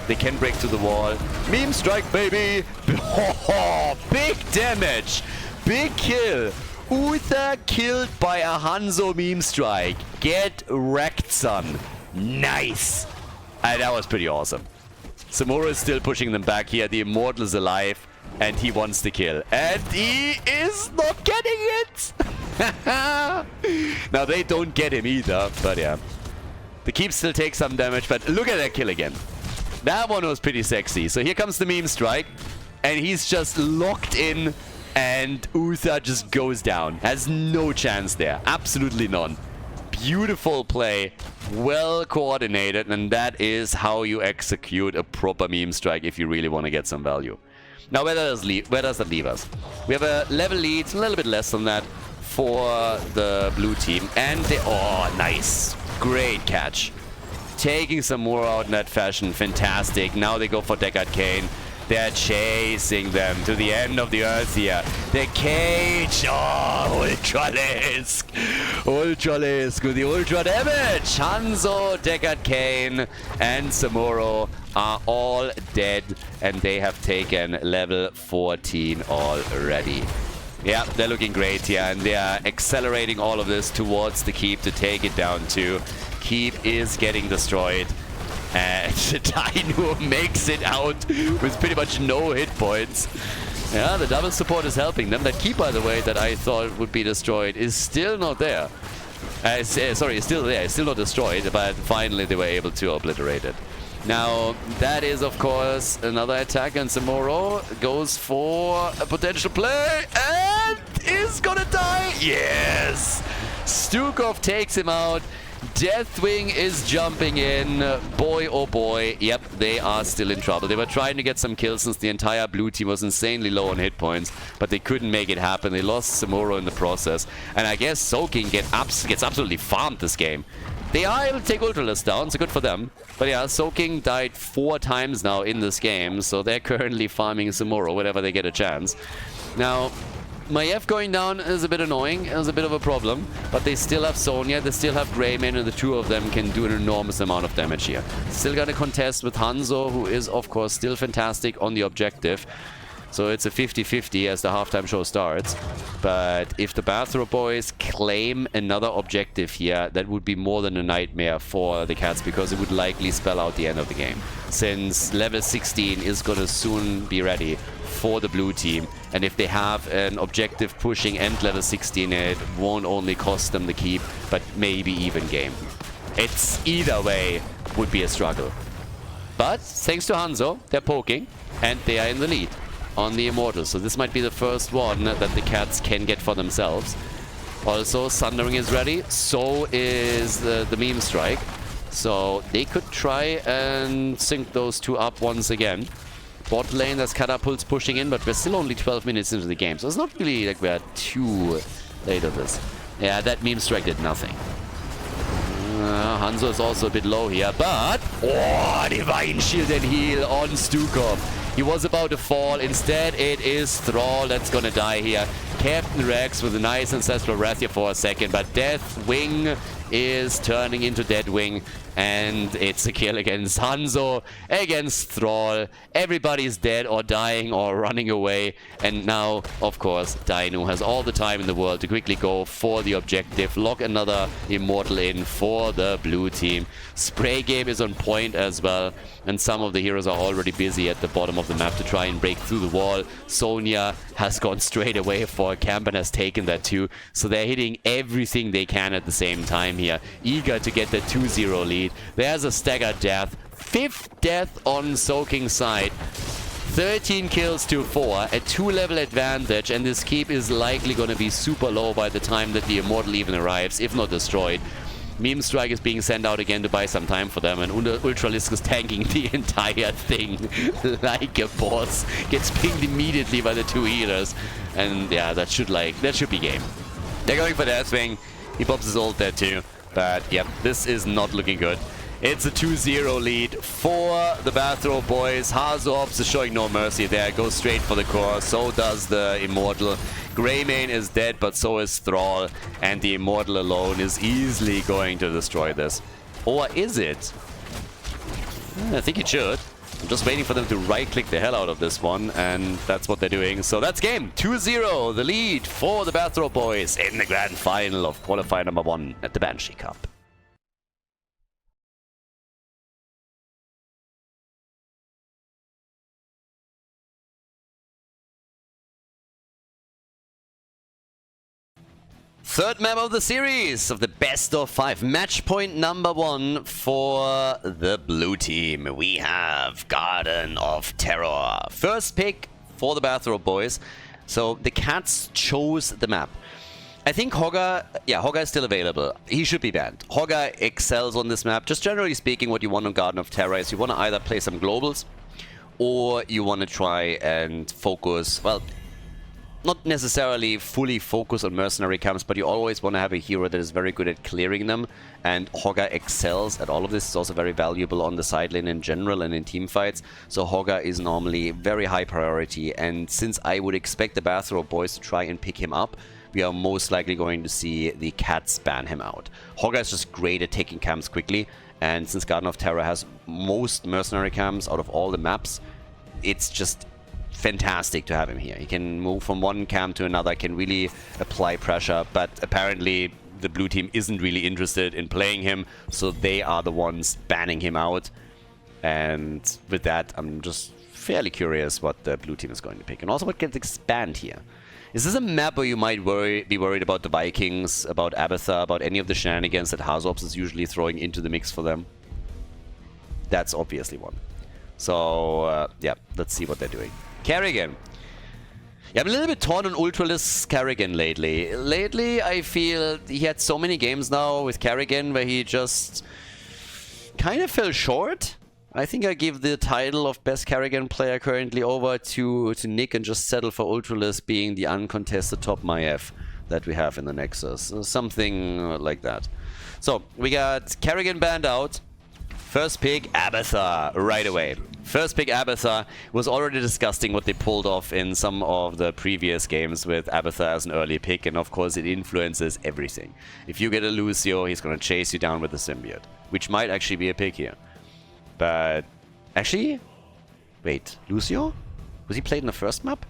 They can break through the wall. Meme strike, baby! Oh, big damage! Big kill! Uther killed by a Hanzo meme strike. Get wrecked, son. Nice. That was pretty awesome. Samura is still pushing them back here. The Immortal is alive, and he wants to kill. And he is not getting it. Now, they don't get him either, but yeah. The Keep still takes some damage, but look at that kill again. That one was pretty sexy. So here comes the meme strike, and he's just locked in. And Uther just goes down. Has no chance there. Absolutely none. Beautiful play. Well coordinated. And that is how you execute a proper meme strike if you really want to get some value. Now, where does that leave us? We have a level lead. A little bit less than that for the blue team. And they... Oh, nice. Great catch. Taking some more out in that fashion. Fantastic. Now they go for Deckard Cain. They're chasing them to the end of the earth here. The cage! Oh, Ultralisk! Ultralisk with the Ultra damage! Hanzo, Deckard Cain, and Samuro are all dead, and they have taken level 14 already. Yeah, they're looking great here, and they are accelerating all of this towards the Keep to take it down too. Keep is getting destroyed. And Dino makes it out with pretty much no hit points. Yeah, the double support is helping them. That Keep, by the way, that I thought would be destroyed is still not there. Sorry, it's still there. It's still not destroyed, but finally they were able to obliterate it. Now, that is, of course, another attack, and Samuro goes for a potential play and is gonna die. Yes! Stukov takes him out. Deathwing is jumping in. Boy, oh boy. Yep, they are still in trouble. They were trying to get some kills since the entire blue team was insanely low on hit points, but they couldn't make it happen. They lost Samuro in the process. And I guess Soaking gets absolutely farmed this game. They are able to take Ultralisk down, so good for them. But yeah, Soaking died 4 times now in this game, so they're currently farming Samuro whenever they get a chance. Now, Maiev going down is a bit annoying, is a bit of a problem, but they still have Sonya, they still have Greymane, and the two of them can do an enormous amount of damage here. Still got a contest with Hanzo, who is, of course, still fantastic on the objective. So it's a 50-50 as the halftime show starts. But if the Bathrobe boys claim another objective here, that would be more than a nightmare for the Cats, because it would likely spell out the end of the game. Since level 16 is going to soon be ready for the blue team. And if they have an objective pushing end level 16, it won't only cost them the Keep, but maybe even game. It's either way would be a struggle. But thanks to Hanzo, they're poking, and they are in the lead on the Immortal. So this might be the first one that the Cats can get for themselves. Also, Sundering is ready. So is the Meme Strike. So they could try and sync those two up once again. bot lane. There's catapults pushing in, but we're still only 12 minutes into the game. So it's not really like we're too late on this. Yeah, that meme strike did nothing. Hanzo is also a bit low here, but... Oh, Divine Shield and Heal on Stukov. He was about to fall. Instead, it is Thrall that's gonna die here. Captain Rex with a nice Ancestral Wrath here for a second, but Deathwing is turning into Deadwing, and it's a kill against Hanzo, against Thrall. Everybody's dead or dying or running away, and now, of course, Dino has all the time in the world to quickly go for the objective, lock another Immortal in for the blue team. Spray game is on point as well, and some of the heroes are already busy at the bottom of the map to try and break through the wall. Sonya has gone straight away for a camp and has taken that too, so they're hitting everything they can at the same time here, eager to get the 2-0 lead. There's a staggered death, 5th death on Soaking side, 13 kills to 4, a 2-level advantage, and this keep is likely going to be super low by the time that the Immortal even arrives, if not destroyed. Meme Strike is being sent out again to buy some time for them, and Ultralisk is tanking the entire thing like a boss. Gets pinged immediately by the 2 healers, and yeah, that should be game. They're going for Deathwing. He pops his ult there too, but yeah, this is not looking good. It's a 2-0 lead for the Bathrobe boys. Hazops is showing no mercy there, goes straight for the core, so does the Immortal. Greymane is dead, but so is Thrall, and the Immortal alone is easily going to destroy this. Or is it? I think it should. I'm just waiting for them to right-click the hell out of this one, and that's what they're doing. So that's game 2-0, the lead for the Bathrobe boys in the grand final of qualifier number 1 at the Banshee Cup. Third map of the series of the best of 5. Match point number 1 for the blue team. We have Garden of Terror. First pick for the Bathrobe boys. So the Cats chose the map. I think Hogger is still available. He should be banned. Hogger excels on this map. Just generally speaking, what you want on Garden of Terror is you want to either play some globals, or you want to try and focus, well, not necessarily fully focus on mercenary camps, but you always want to have a hero that is very good at clearing them, and Hogger excels at all of this. It's also very valuable on the side lane in general and in team fights, so Hogger is normally very high priority, and since I would expect the Bathrobe boys to try and pick him up, we are most likely going to see the Cats ban him out. Hogger is just great at taking camps quickly, and since Garden of Terror has most mercenary camps out of all the maps, it's just fantastic to have him here. He can move from one camp to another, can really apply pressure, but apparently the blue team isn't really interested in playing him, so they are the ones banning him out. And with that, I'm just fairly curious what the blue team is going to pick, and also what gets expand here. Is this a map where you might be worried about the Vikings, about Abathar, about any of the shenanigans that Hazops is usually throwing into the mix for them? That's obviously one. So, yeah, let's see what they're doing. Kerrigan. Yeah, I'm a little bit torn on Ultralisk's Kerrigan lately. Lately, I feel he had so many games now with Kerrigan where he just kind of fell short. I think I give the title of best Kerrigan player currently over to Nick and just settle for Ultralisk being the uncontested top MyF that we have in the Nexus. Something like that. So, we got Kerrigan banned out. First pick, Abathar, right away. First pick, Abathar. Was already disgusting what they pulled off in some of the previous games with Abathar as an early pick, and of course it influences everything. If you get a Lucio, he's going to chase you down with a symbiote, which might actually be a pick here. But, actually, wait, Lucio? Was he played in the first map?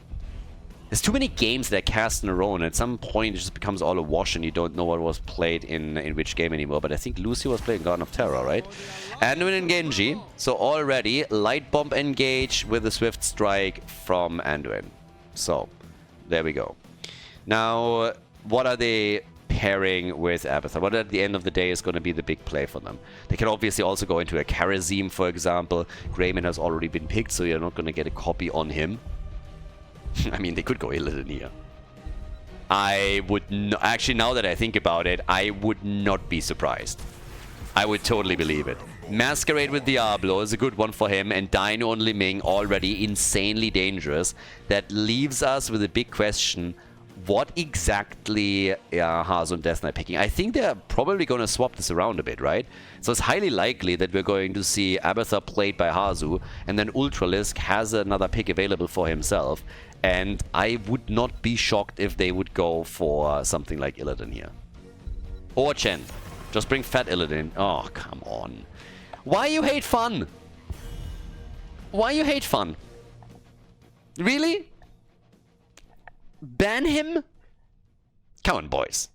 There's too many games that are cast in a row, and at some point it just becomes all a wash and you don't know what was played in which game anymore. But I think Lucio was playing Garden of Terror, right? Anduin and Genji. So already, Light Bomb engage with a Swift Strike from Anduin. So, there we go. Now, what are they pairing with Abathar? What at the end of the day is going to be the big play for them? They can obviously also go into a Kharazim, for example. Greymane has already been picked, so you're not going to get a copy on him. I mean, they could go Illidan here. I would actually, now that I think about it, I would not be surprised. I would totally believe it. Masquerade with Diablo is a good one for him, and Dino and Liming already insanely dangerous. That leaves us with a big question. What exactly are Hazu and Death Knight picking? I think they're probably going to swap this around a bit, right? So it's highly likely that we're going to see Abathur played by Hazu, and then Ultralisk has another pick available for himself. And I would not be shocked if they would go for something like Illidan here. Or Chen. Just bring Fat Illidan. Oh, come on. Why you hate fun? Why you hate fun? Really? Ban him? Come on, boys.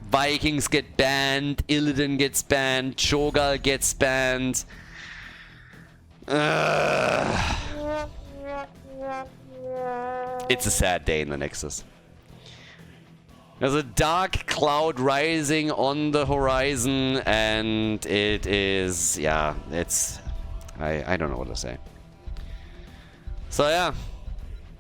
Vikings get banned. Illidan gets banned. Cho'Gall gets banned. It's a sad day in the Nexus. There's a dark cloud rising on the horizon, and it is, yeah, it's, I don't know what to say. So yeah,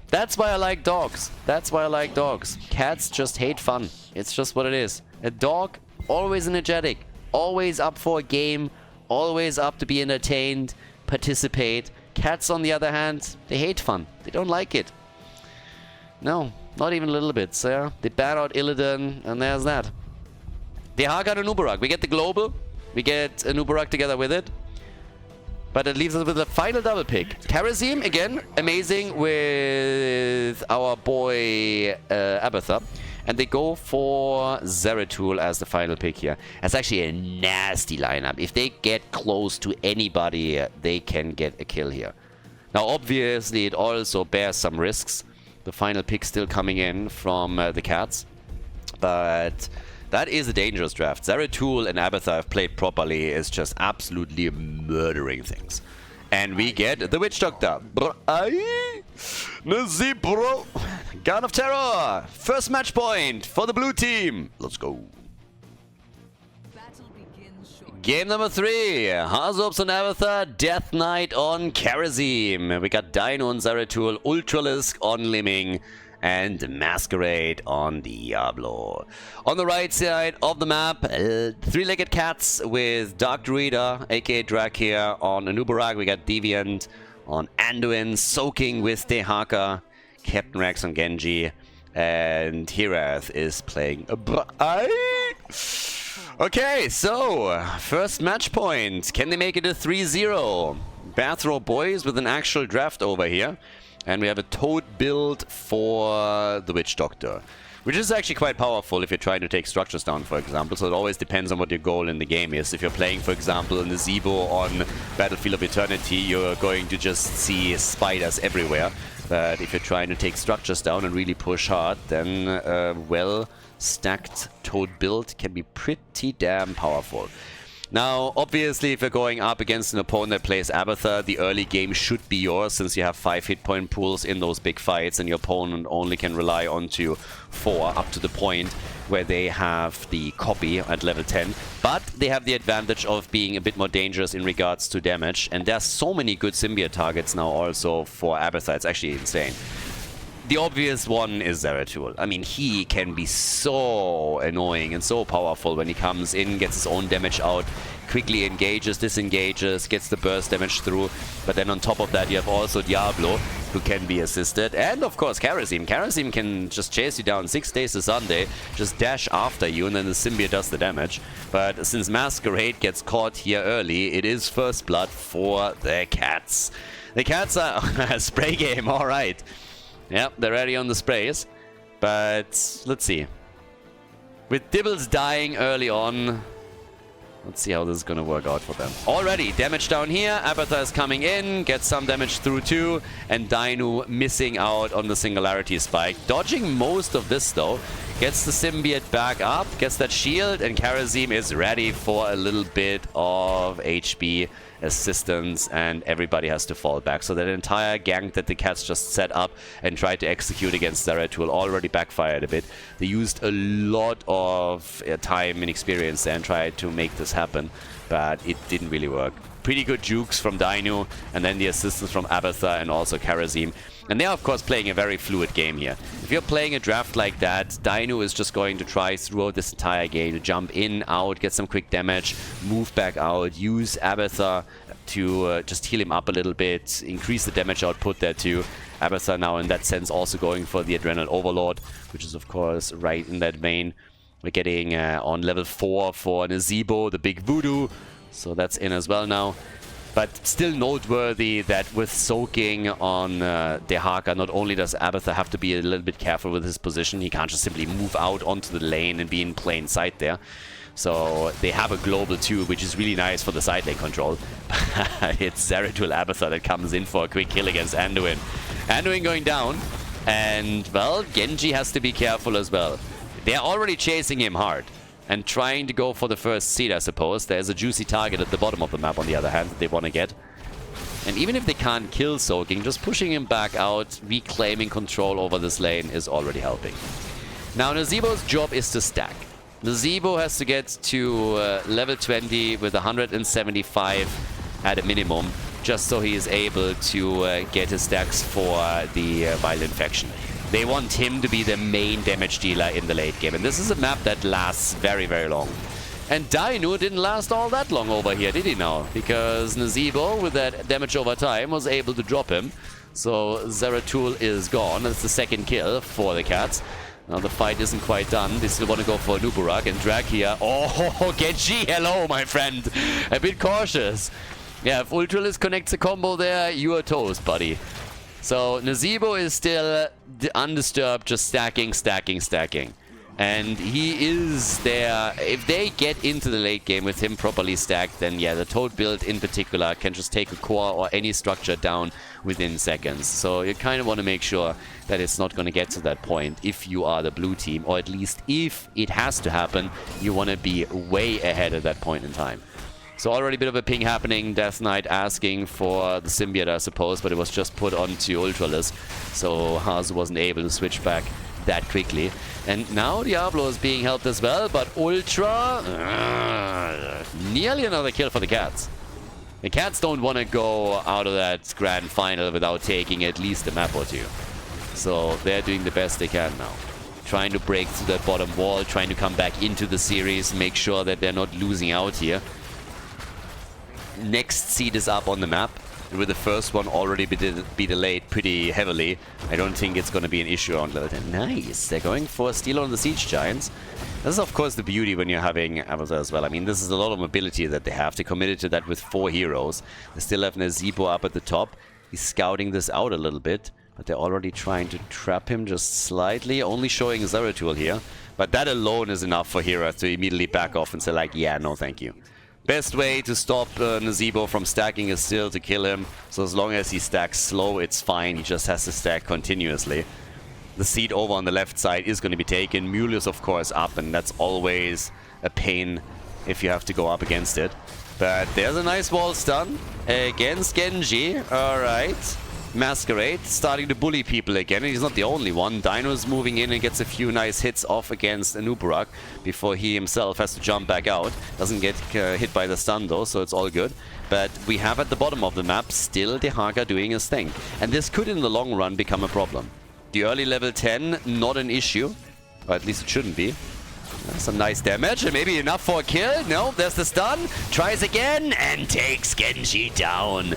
that's why I like dogs. That's why I like dogs. Cats just hate fun. It's just what it is. A dog, always energetic, always up for a game, always up to be entertained, participate. Cats, on the other hand, they hate fun. They don't like it. No, not even a little bit. So yeah, they ban out Illidan, and there's that. They Hagar and Uberak. We get the global. We get an Uberak together with it. But it leaves us with a final double pick. Karazim, again, amazing with our boy Abathur. And they go for Zeratul as the final pick here. That's actually a nasty lineup. If they get close to anybody, they can get a kill here. Now, obviously, it also bears some risks. The final pick still coming in from the Cats. But that is a dangerous draft. Zeratul and Abathur, if played properly, is just absolutely murdering things. And we get the Witch Doctor. Nazibro. God of Terror. First match point for the blue team. Let's go. Game number 3. Harzobs on Abathur, Death Knight on Karazim. We got Dino on Zeratul, Ultralisk on Liming, and Masquerade on Diablo. On the right side of the map, three-legged cats with Dark Druida, aka Drak here. On Anubarak, we got Deviant. On Anduin, Soaking with Dehaka, Captain Rex on Genji, and Hirath is playing Okay, so first match point. Can they make it a 3-0? Bathrobe boys with an actual draft over here. And we have a Toad build for the Witch Doctor, which is actually quite powerful if you're trying to take structures down, for example. So it always depends on what your goal in the game is. If you're playing, for example, in the Zebo on Battlefield of Eternity, you're going to just see spiders everywhere. But if you're trying to take structures down and really push hard, then a well-stacked Toad build can be pretty damn powerful. Now, obviously, if you're going up against an opponent that plays Abathur, the early game should be yours, since you have 5 hit point pools in those big fights, and your opponent only can rely onto 4 up to the point where they have the copy at level 10. But they have the advantage of being a bit more dangerous in regards to damage, and there's so many good symbiote targets now also for Abathur. It's actually insane. The obvious one is Zeratul. I mean, he can be so annoying and so powerful when he comes in, gets his own damage out, quickly engages, disengages, gets the burst damage through. But then on top of that, you have also Diablo, who can be assisted. And of course, Karazim. Karazim can just chase you down 6 days to Sunday, just dash after you, and then the symbiote does the damage. But since Masquerade gets caught here early, it is first blood for the Cats. The Cats are a spray game, alright. Yep, they're ready on the sprays, but let's see. With Dibbles dying early on, let's see how this is going to work out for them. Already, damage down here, Abathur is coming in, gets some damage through too, and Dino missing out on the Singularity Spike. Dodging most of this though, gets the symbiote back up, gets that shield, and Karazim is ready for a little bit of HP assistance, and everybody has to fall back. So that entire gank that the Cats just set up and tried to execute against Zeratul already backfired a bit. They used a lot of time and experience there and tried to make this happen, but it didn't really work. pretty good jukes from Dainu, and then the assistance from Abatha and also Karazim. And they're, of course, playing a very fluid game here. If you're playing a draft like that, Dainu is just going to try throughout this entire game to jump in, out, get some quick damage, move back out, use Abatha to just heal him up a little bit, increase the damage output there too. Abatha now, in that sense, also going for the Adrenal Overlord, which is, of course, right in that vein. We're getting on level 4 for Nazeebo, the big voodoo, so that's in as well now. But still noteworthy that with soaking on Dehaka, not only does Abatha have to be a little bit careful with his position, he can't just simply move out onto the lane and be in plain sight there. So they have a global too, which is really nice for the side lane control. It's Zeratul Abatha that comes in for a quick kill against Anduin. Anduin going down, and well, Genji has to be careful as well. They're already chasing him hard and trying to go for the first seed, I suppose. There's a juicy target at the bottom of the map, on the other hand, that they want to get. And even if they can't kill Soaking, just pushing him back out, reclaiming control over this lane is already helping. Now, Nazeebo's job is to stack. Nazeebo has to get to level 20 with 175 at a minimum, just so he is able to get his stacks for the Vile Infection. They want him to be the main damage dealer in the late game. And this is a map that lasts very, very long. And Dainu didn't last all that long over here, did he now? Because Nazeebo, with that damage over time, was able to drop him. So Zeratul is gone. That's the second kill for the Cats. Now the fight isn't quite done. They still want to go for Nuburak and drag here. Oh, Genji, hello, my friend. A bit cautious. Yeah, if Ultralis connects a combo there, you are toast, buddy. So Nazeebo is still undisturbed, just stacking. And he is there. If they get into the late game with him properly stacked, then yeah, the Toad build in particular can just take a core or any structure down within seconds. So you kind of want to make sure that it's not going to get to that point if you are the blue team, or at least if it has to happen, you want to be way ahead at that point in time. So already a bit of a ping happening. Death Knight asking for the symbiote, I suppose, but it was just put onto Ultralis. So Hazu wasn't able to switch back that quickly. And now Diablo is being helped as well, but Ultra... nearly another kill for the Cats. The Cats don't want to go out of that grand final without taking at least a map or two. So they're doing the best they can now. Trying to break through that bottom wall, trying to come back into the series, make sure that they're not losing out here. Next seed is up on the map. With the first one already be delayed pretty heavily, I don't think it's going to be an issue on level 10. Nice! They're going for Steal on the Siege Giants. This is, of course, the beauty when you're having Avatar as well. I mean, this is a lot of mobility that they have. They committed to that with 4 heroes. They still have Nazeebo up at the top. He's scouting this out a little bit, but they're already trying to trap him just slightly, only showing Zeratul here. But that alone is enough for Hera to immediately back off and say, like, yeah, no thank you. Best way to stop Nazeebo from stacking is still to kill him. So as long as he stacks slow, it's fine. He just has to stack continuously. The seed over on the left side is going to be taken. Mulius, of course, up, and that's always a pain if you have to go up against it. But there's a nice wall stun against Genji. Alright. Masquerade starting to bully people again, and he's not the only one. Dino's moving in and gets a few nice hits off against Nuburak before he himself has to jump back out. Doesn't get hit by the stun though, so it's all good. But we have at the bottom of the map still Dehaka doing his thing. And this could in the long run become a problem. The early level 10, not an issue. Or at least it shouldn't be. Some nice damage, and maybe enough for a kill. No, there's the stun. Tries again and takes Genji down.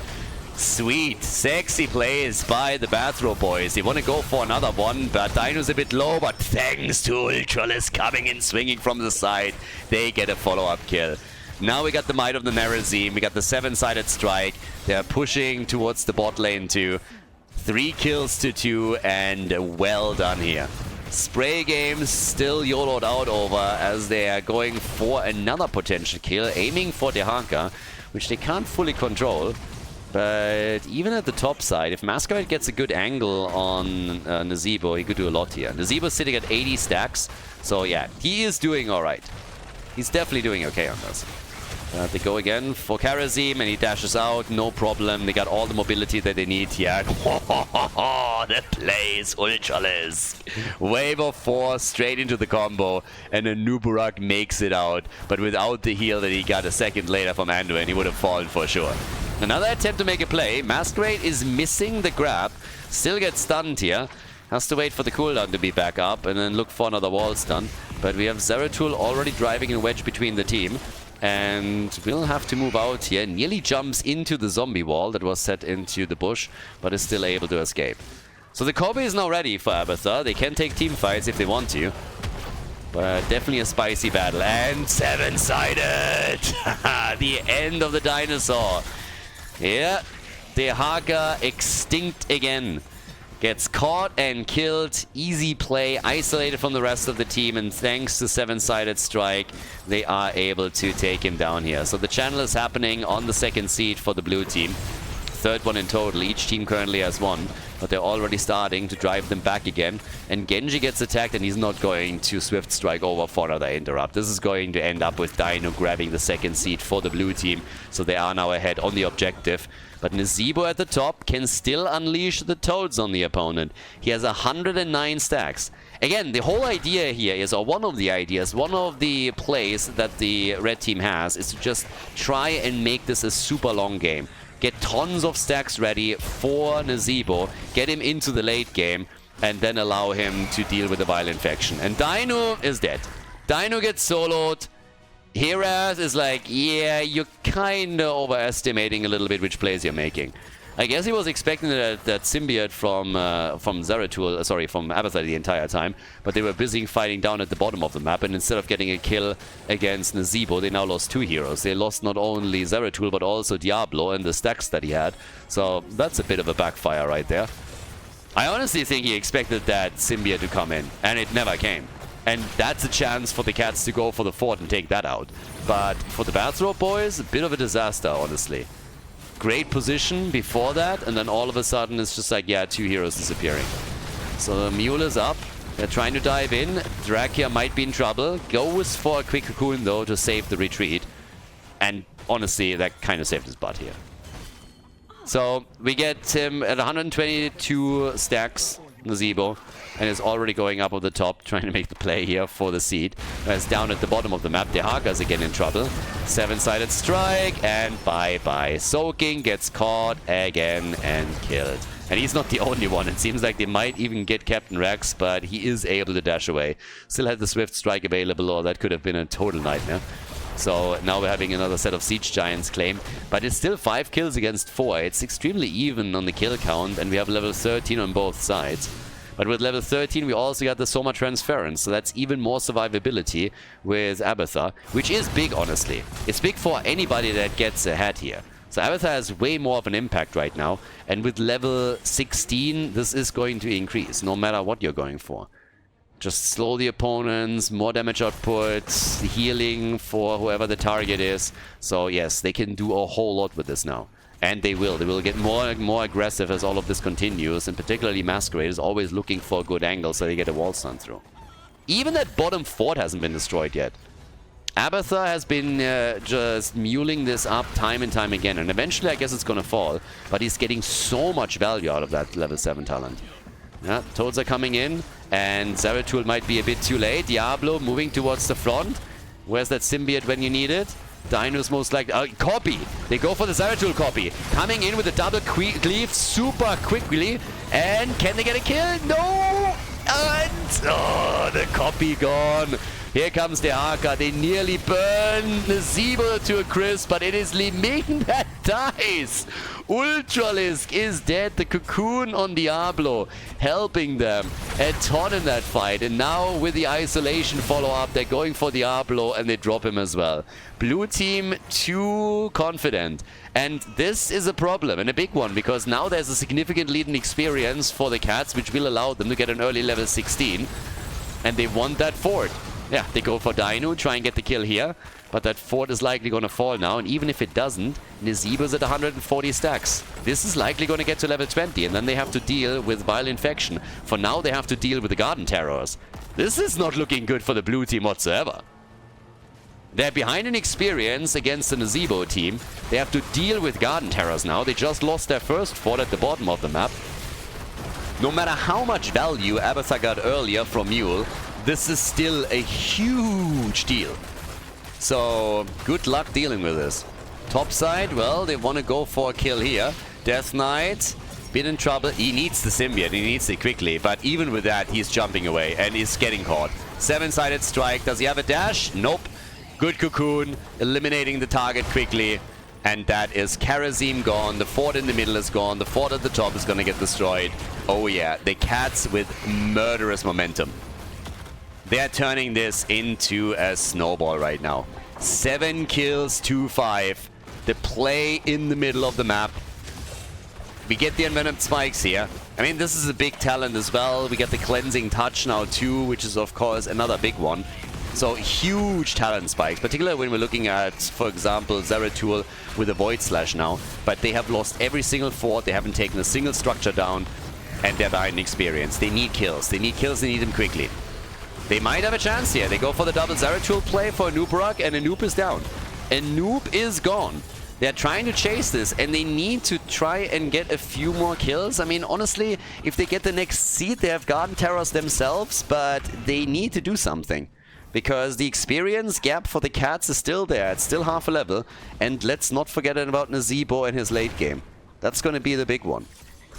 Sweet, sexy plays by the Bathrobe boys. They want to go for another one, but Dino's a bit low, but thanks to Ultralis coming in, swinging from the side, they get a follow-up kill. Now we got the Might of the Nerazim, we got the 7-sided strike. They're pushing towards the bot lane too. 3 kills to 2, and well done here. Spray games still YOLO'd out over as they are going for another potential kill, aiming for Dehaka, which they can't fully control. But even at the top side, if Masquerade gets a good angle on Nazeebo, he could do a lot here. Nazeebo's sitting at 80 stacks, so yeah, he is doing alright. He's definitely doing okay on this. They go again for Karazim, and he dashes out, no problem. They got all the mobility that they need here. The play is ultralisk. Wave of 4 straight into the combo, and then Nuburak makes it out, but without the heal that he got a second later from Anduin, he would have fallen for sure. Another attempt to make a play. Masquerade is missing the grab, still gets stunned here. Has to wait for the cooldown to be back up, and then look for another wall stun. But we have Zeratul already driving a wedge between the team. And we'll have to move out here. Nearly jumps into the zombie wall that was set into the bush, but is still able to escape. So the Kobe is now ready for Abathur. They can take team fights if they want to. But definitely a spicy battle. And 7-sided! The end of the dinosaur. Yeah, the Haka extinct again. Gets caught and killed. Easy play, isolated from the rest of the team, and thanks to 7-sided strike, they are able to take him down here. So the channel is happening on the second seed for the blue team. Third one in total. Each team currently has one, but they're already starting to drive them back again. And Genji gets attacked, and he's not going to Swift Strike over for another interrupt. This is going to end up with Dino grabbing the second seed for the blue team, so they are now ahead on the objective. But Nazeebo at the top can still unleash the Toads on the opponent. He has 109 stacks. Again, the whole idea here is, or one of the ideas, one of the plays that the red team has is to just try and make this a super long game. Get tons of stacks ready for Nazeebo, get him into the late game, and then allow him to deal with the Vile Infection. And Dino is dead. Dino gets soloed. Heraz is like, yeah, you're kind of overestimating a little bit which plays you're making. I guess he was expecting that symbiote from Zeratul, sorry, from Abathur the entire time, but they were busy fighting down at the bottom of the map, and instead of getting a kill against Nazeebo, they now lost 2 heroes. They lost not only Zeratul, but also Diablo and the stacks that he had. So that's a bit of a backfire right there. I honestly think he expected that symbiote to come in, and it never came. And that's a chance for the Cats to go for the fort and take that out. But for the Bathrobe boys, a bit of a disaster, honestly. Great position before that, and then all of a sudden it's just like, yeah, 2 heroes disappearing. So the Mule is up. They're trying to dive in. Drakia might be in trouble. Goes for a quick cocoon, though, to save the retreat. And honestly, that kind of saved his butt here. So we get him at 122 stacks, Nazeebo, and is already going up on the top, trying to make the play here for the seed. As down at the bottom of the map, Dehaka's again in trouble. 7-sided strike, and bye-bye. Soaking gets caught again and killed. And he's not the only one. It seems like they might even get Captain Rex, but he is able to dash away. Still had the Swift Strike available, or that could have been a total nightmare. So now we're having another set of Siege Giants claim. But it's still 5 kills against 4. It's extremely even on the kill count, and we have level 13 on both sides. But with level 13, we also got the Soma Transference, so that's even more survivability with Abathur, which is big, honestly. It's big for anybody that gets ahead here. So Abathur has way more of an impact right now, and with level 16, this is going to increase, no matter what you're going for. Just slow the opponents, more damage output, healing for whoever the target is. So yes, they can do a whole lot with this now. And they will. They will get more and more aggressive as all of this continues. And particularly Masquerade is always looking for a good angle so they get a wall stun through. Even that bottom fort hasn't been destroyed yet. Abathur has been just muling this up time and time again. And eventually I guess it's going to fall. But he's getting so much value out of that level 7 talent. Yeah, Toads are coming in. And Zeratul might be a bit too late. Diablo moving towards the front. Where's that symbiote when you need it? Dino's most likely... copy! They go for the Zeratul copy. Coming in with a double cleave super quickly. And can they get a kill? No! And... oh, the copy gone. Here comes the Arca. They nearly burn Nazeebo to a crisp, but it is Li Ming that dies. Ultralisk is dead. The cocoon on Diablo helping them a ton in that fight. And now with the isolation follow-up, they're going for Diablo and they drop him as well. Blue team too confident. And this is a problem, and a big one, because now there's a significant lead in experience for the Cats, which will allow them to get an early level 16. And they want that fort. Yeah, they go for Dino, try and get the kill here. But that fort is likely going to fall now, and even if it doesn't, Nazeebo's at 140 stacks. This is likely going to get to level 20, and then they have to deal with Vile Infection. For now, they have to deal with the Garden Terrors. This is not looking good for the blue team whatsoever. They're behind in experience against the Nazebo team. They have to deal with Garden Terrors now. They just lost their first fort at the bottom of the map. No matter how much value Abathar got earlier from Mule, this is still a huge deal. So, good luck dealing with this. Top side, well, they want to go for a kill here. Death Knight, bit in trouble. He needs the symbiote, he needs it quickly. But even with that, he's jumping away and is getting caught. 7-sided strike. Does he have a dash? Nope. Good cocoon, eliminating the target quickly. And that is Karazim gone. The fort in the middle is gone. The fort at the top is going to get destroyed. Oh yeah, the cats with murderous momentum. They're turning this into a snowball right now. 7 kills, 2-5. The play in the middle of the map. We get the envenomed spikes here. I mean, this is a big talent as well. We get the cleansing touch now too, which is of course another big one. So huge talent spikes, particularly when we're looking at, for example, Zeratul with a Void Slash now. But they have lost every single fort. They haven't taken a single structure down. And they're behind in experience. They need kills. They need kills. They need them quickly. They might have a chance here. They go for the double Zeratul play for a Noob Rock, and a Noob is down. A Noob is gone. They're trying to chase this, and they need to try and get a few more kills. I mean, honestly, if they get the next seed, they have Garden Terrors themselves, but they need to do something. Because the experience gap for the cats is still there. It's still half a level. And let's not forget about Nazebo and his late game. That's going to be the big one.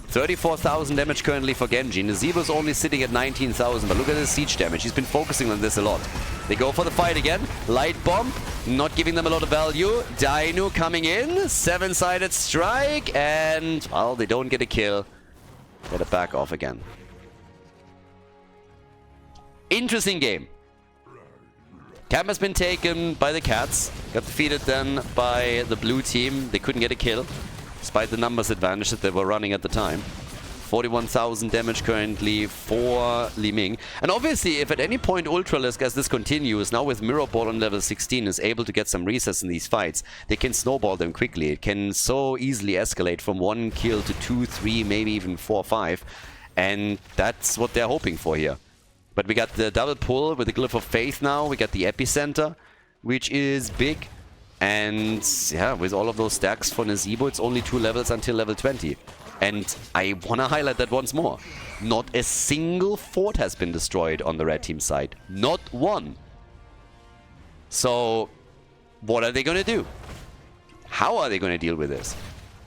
34,000 damage currently for Genji. Nazebo's only sitting at 19,000, but look at his siege damage. He's been focusing on this a lot. They go for the fight again. Light bomb, not giving them a lot of value. Dainu coming in. 7-sided strike, and, well, they don't get a kill. Gotta back off again. Interesting game. Camp has been taken by the cats. Got defeated then by the blue team. They couldn't get a kill, despite the numbers advantage that they were running at the time. 41,000 damage currently for Li Ming. And obviously, if at any point Ultralisk, as this continues, now with Mirror Ball on level 16, is able to get some resets in these fights, they can snowball them quickly. It can so easily escalate from 1 kill to 2, 3, maybe even 4, 5. And that's what they're hoping for here. But we got the double pull with the Glyph of Faith now. We got the Epicenter, which is big. And yeah, with all of those stacks for Nazebo, it's only 2 levels until level 20. And I want to highlight that once more. Not a single fort has been destroyed on the red team side. Not one. So, what are they going to do? How are they going to deal with this?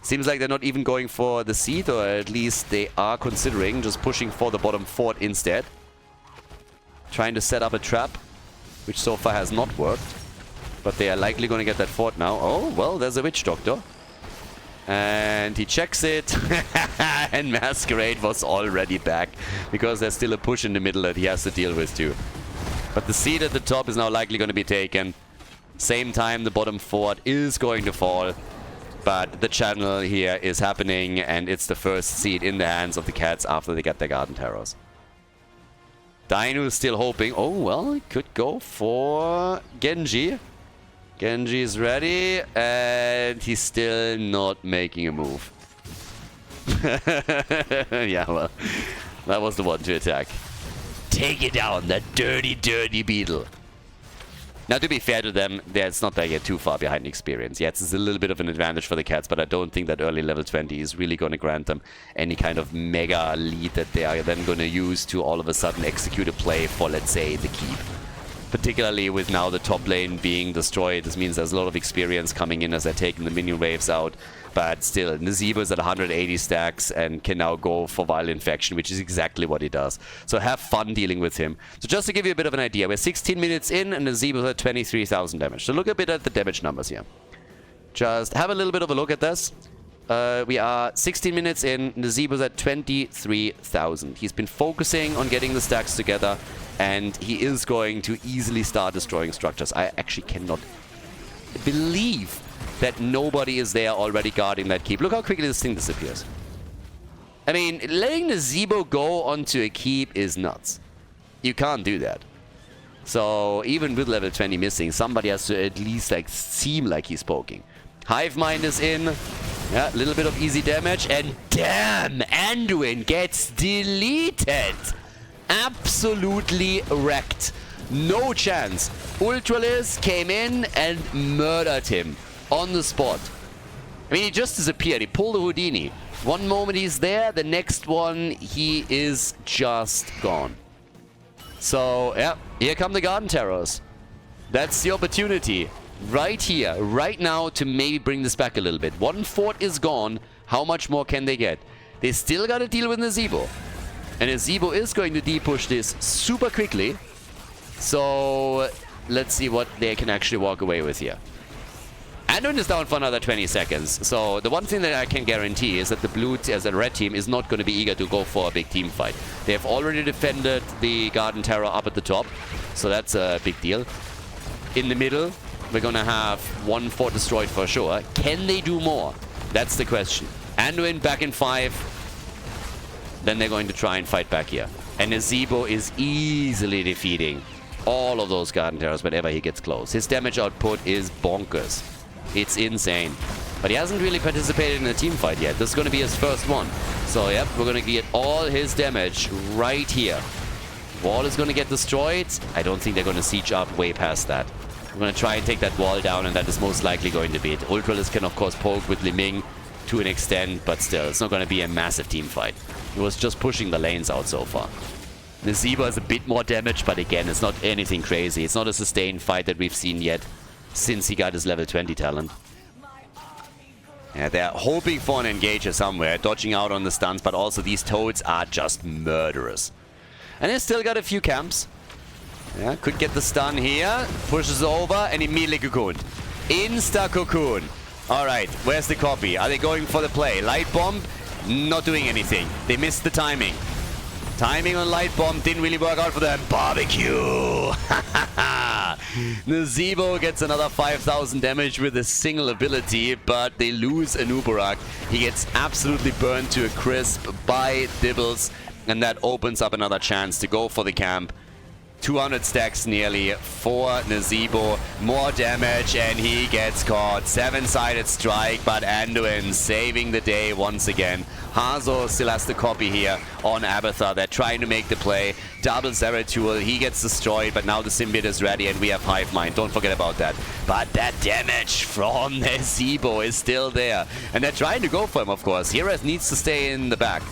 Seems like they're not even going for the seed, or at least they are considering just pushing for the bottom fort instead. Trying to set up a trap, which so far has not worked. But they are likely going to get that fort now. Oh, well, there's a Witch Doctor. And he checks it. And Masquerade was already back. Because there's still a push in the middle that he has to deal with too. But the seed at the top is now likely going to be taken. Same time, the bottom fort is going to fall. But the channel here is happening. And it's the first seed in the hands of the cats after they get their Garden Terrors. Dainu is still hoping. Oh, well, he could go for Genji. Genji is ready, and he's still not making a move. Yeah, well, that was the one to attack. Take it down, that dirty, dirty beetle. Now, to be fair to them, it's not like they're too far behind experience. Yeah, it's a little bit of an advantage for the cats, but I don't think that early level 20 is really going to grant them any kind of mega lead that they are then going to use to all of a sudden execute a play for, let's say, the keep. Particularly with now the top lane being destroyed. This means there's a lot of experience coming in as they're taking the minion waves out. But still, Nazebo is at 180 stacks and can now go for Violent Infection, which is exactly what he does. So have fun dealing with him. So just to give you a bit of an idea, we're 16 minutes in and Nazebo is at 23,000 damage. So look a bit at the damage numbers here. Just have a little bit of a look at this. We are 16 minutes in, Nazebo's at 23,000. He's been focusing on getting the stacks together, and he is going to easily start destroying structures. I actually cannot believe that nobody is there already guarding that keep. Look how quickly this thing disappears. I mean, letting Nazebo go onto a keep is nuts. You can't do that. So even with level 20 missing, somebody has to at least like seem like he's poking. Hive Mind is in. Yeah, a little bit of easy damage. And damn, Anduin gets deleted. Absolutely wrecked. No chance. Ultralis came in and murdered him on the spot. I mean, he just disappeared. He pulled a Houdini. One moment he's there, the next one he is just gone. So, yeah, here come the Garden Terrors. That's the opportunity right here, right now, to maybe bring this back a little bit. One fort is gone. How much more can they get? They still got to deal with Nazebo. And Nazebo is going to de-push this super quickly. So, let's see what they can actually walk away with here. Anduin is down for another 20 seconds. So, the one thing that I can guarantee is that the red team is not going to be eager to go for a big team fight. They have already defended the Garden Terror up at the top. So, that's a big deal. In the middle, we're going to have one fort destroyed for sure. Can they do more? That's the question. Anduin back in 5. Then they're going to try and fight back here. And Nazebo is easily defeating all of those Garden Terrors whenever he gets close. His damage output is bonkers. It's insane. But he hasn't really participated in a team fight yet. This is going to be his first one. So, yep, we're going to get all his damage right here. Wall is going to get destroyed. I don't think they're going to siege up way past that. We're going to try and take that wall down, and that is most likely going to be it. Ultralis can, of course, poke with Li Ming to an extent, but still, it's not going to be a massive team fight. He was just pushing the lanes out so far. Nazebo has a bit more damage, but again, it's not anything crazy. It's not a sustained fight that we've seen yet since he got his level 20 talent. Yeah, they're hoping for an engager somewhere, dodging out on the stuns, but also these toads are just murderous. And they still got a few camps. Yeah, could get the stun here, pushes over, and immediately cocooned. Insta-cocoon. Alright, where's the copy? Are they going for the play? Light bomb, not doing anything. They missed the timing. Timing on Light Bomb didn't really work out for them. Barbecue! Nazebo gets another 5,000 damage with a single ability, but they lose Anubarak. He gets absolutely burned to a crisp by Dibbles, and that opens up another chance to go for the camp. 200 stacks nearly for Nazebo. More damage, and he gets caught. 7-sided strike, but Anduin saving the day once again. Hazo still has the copy here on Abathar. They're trying to make the play. Double Zeratul, he gets destroyed, but now the Symbiote is ready, and we have Hive Mind. Don't forget about that. But that damage from Nazebo is still there. And they're trying to go for him, of course. Heroes needs to stay in the back.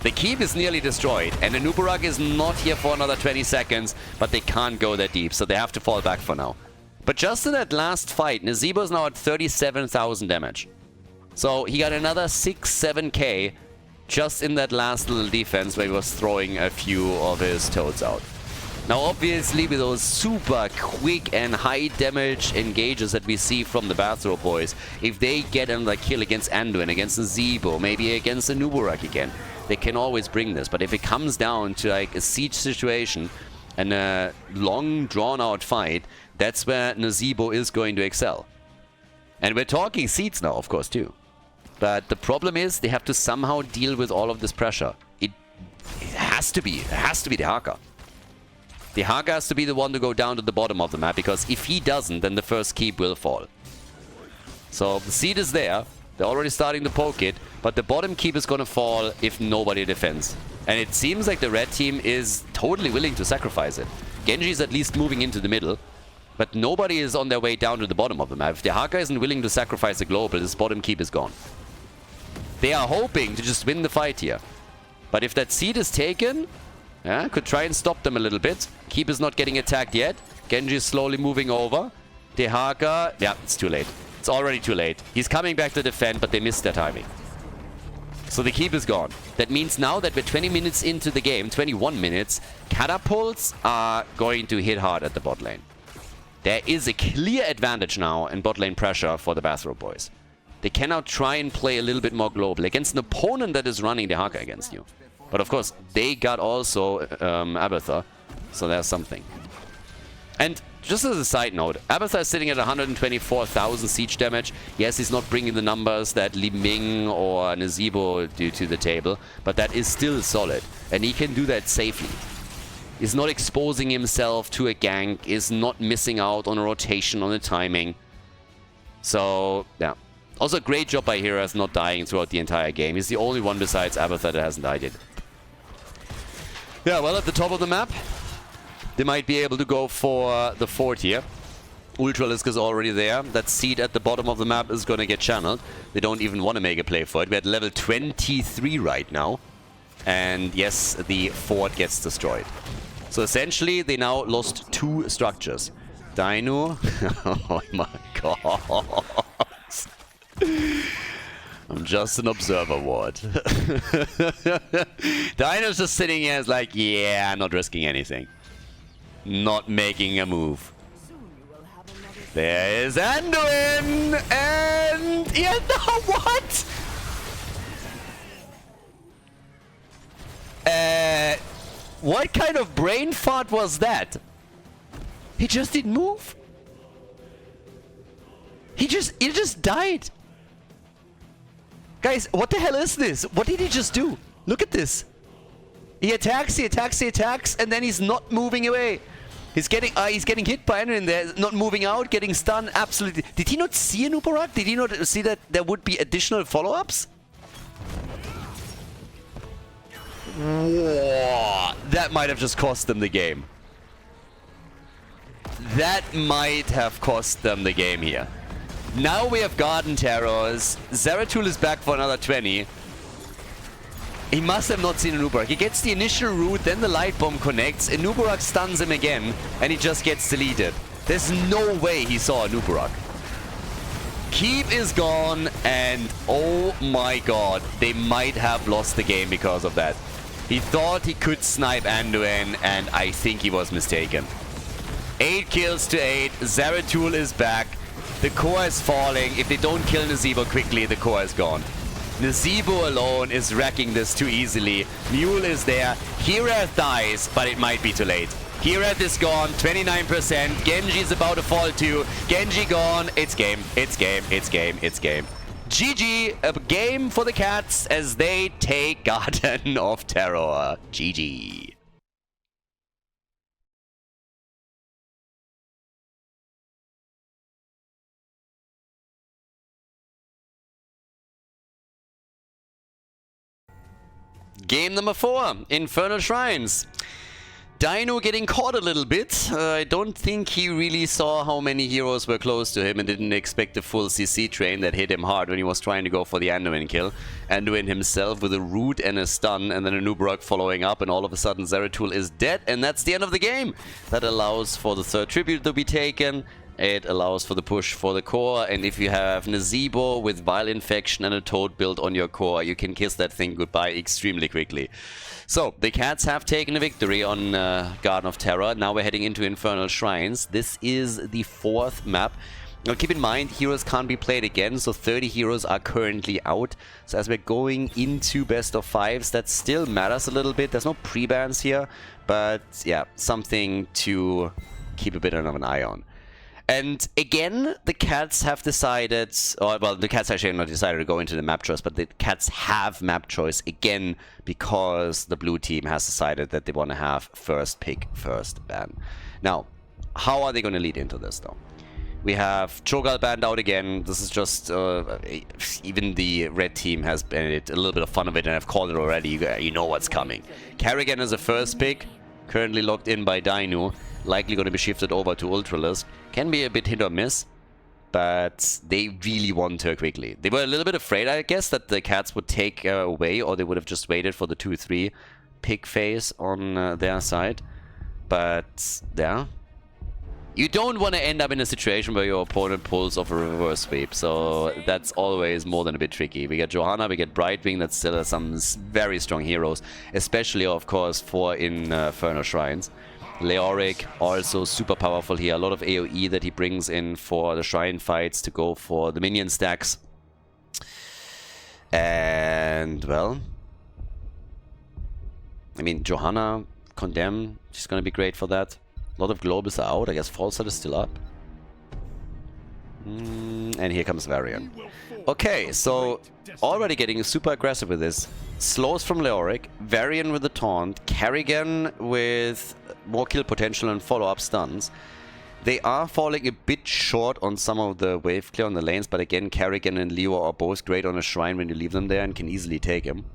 The keep is nearly destroyed, and Anubarak is not here for another 20 seconds, but they can't go that deep, so they have to fall back for now. But just in that last fight, Nazebo is now at 37,000 damage. So he got another 6-7k just in that last little defense where he was throwing a few of his toads out. Now obviously with those super quick and high damage engages that we see from the Bathrobe boys, if they get another kill against Anduin, against Nazebo, maybe against Anubarak again, they can always bring this. But if it comes down to like a siege situation and a long drawn out fight, that's where Nazebo is going to excel. And we're talking seeds now, of course, too. But the problem is they have to somehow deal with all of this pressure. It has to be the Haka. The Haka has to be the one to go down to the bottom of the map, because if he doesn't, then the first keep will fall. So the seed is there. They're already starting to poke it, but the bottom keep is going to fall if nobody defends. And it seems like the red team is totally willing to sacrifice it. Genji is at least moving into the middle, but nobody is on their way down to the bottom of the map. If the Haka isn't willing to sacrifice the global, this bottom keep is gone. They are hoping to just win the fight here. But if that seed is taken, yeah, could try and stop them a little bit. Keep is not getting attacked yet. Genji is slowly moving over. The Haka, yeah, it's too late. It's already too late. He's coming back to defend, but they missed their timing. So the keep is gone. That means now that we're 20 minutes into the game, 21 minutes, catapults are going to hit hard at the bot lane. There is a clear advantage now in bot lane pressure for the Bathrobe boys. They can now try and play a little bit more global against an opponent that is running the Haka against you. But of course, they got also Abathar, so there's something. And just as a side note, Abathar is sitting at 124,000 siege damage. Yes, he's not bringing the numbers that Li Ming or Nazebo do to the table, but that is still solid. And he can do that safely. He's not exposing himself to a gank, is not missing out on a rotation on the timing. So, yeah. Also, great job by Heroes not dying throughout the entire game. He's the only one besides Abathar that hasn't died yet. Yeah, well, at the top of the map, they might be able to go for the fort here. Ultralisk is already there. That seed at the bottom of the map is going to get channeled. They don't even want to make a play for it. We're at level 23 right now. And yes, the fort gets destroyed. So essentially, they now lost 2 structures. Dino... oh my god. I'm just an observer, Ward. Dino's just sitting here, is like, yeah, I'm not risking anything. Not making a move. There is Anduin! And... yeah, no, what? What kind of brain fart was that? He just didn't move. He just died. Guys, what the hell is this? What did he just do? Look at this. He attacks, and then he's not moving away. He's getting hit by anything there, not moving out, getting stunned, absolutely. Did he not see an Uberak? Did he not see that there would be additional follow-ups? That might have just cost them the game. That might have cost them the game here. Now we have Garden Terrors. Zeratul is back for another 20. He must have not seen an Uberak. He gets the initial route, then the light bomb connects. An Uberak stuns him again, and he just gets deleted. There's no way he saw an Uberak. Keep is gone, and oh my god, they might have lost the game because of that. He thought he could snipe Anduin, and I think he was mistaken. 8 kills to 8. Zeratul is back. The core is falling. If they don't kill Nazeebo quickly, the core is gone. Nazeebo alone is wrecking this too easily. Mule is there. Hirath dies, but it might be too late. Hirath is gone, 29%. Genji is about to fall too. Genji gone. It's game. It's game. It's game. It's game. GG, a game for the Cats as they take Garden of Terror. GG. Game number 4, Infernal Shrines. Dino getting caught a little bit. I don't think he really saw how many heroes were close to him and didn't expect the full CC train that hit him hard when he was trying to go for the Anduin kill. Anduin himself with a root and a stun, and then a Uberak following up, and all of a sudden Zeratul is dead, and that's the end of the game. That allows for the 3rd tribute to be taken. It allows for the push for the core, and if you have Nazeebo with Vile Infection and a Toad build on your core, you can kiss that thing goodbye extremely quickly. So, the Cats have taken a victory on Garden of Terror. Now we're heading into Infernal Shrines. This is the 4th map. Now keep in mind, heroes can't be played again, so 30 heroes are currently out. So as we're going into best of 5s, that still matters a little bit. There's no pre-bans here, but yeah, something to keep a bit of an eye on. And again, the Cats have decided, or well, the Cats actually not decided to go into the map choice, but the Cats have map choice again because the blue team has decided that they want to have first pick, first ban. Now, how are they going to lead into this though? We have Cho'Gall banned out again. This is just, even the red team has been a little bit of fun of it, and I've called it already. You know what's coming. Kerrigan is a first pick, currently locked in by Dino. Likely going to be shifted over to Ultralisk. Can be a bit hit or miss, but they really want her quickly. They were a little bit afraid, I guess, that the Cats would take away, or they would have just waited for the 2-3 pick phase on their side. But, yeah. You don't want to end up in a situation where your opponent pulls off a reverse sweep, so that's always more than a bit tricky. We get Johanna, we get Brightwing, that still has some very strong heroes, especially, of course, for Infernal Shrines. Leoric, also super powerful here. A lot of AoE that he brings in for the Shrine fights to go for the minion stacks. And, well, I mean, Johanna, Condemn, she's going to be great for that. A lot of Globals are out. I guess Falstad is still up. And here comes Varian. Okay, so already getting super aggressive with this. Slows from Leoric, Varian with the taunt, Kerrigan with more kill potential and follow-up stuns. They are falling a bit short on some of the wave clear on the lanes, but again, Kerrigan and Leo are both great on a shrine when you leave them there and can easily take him.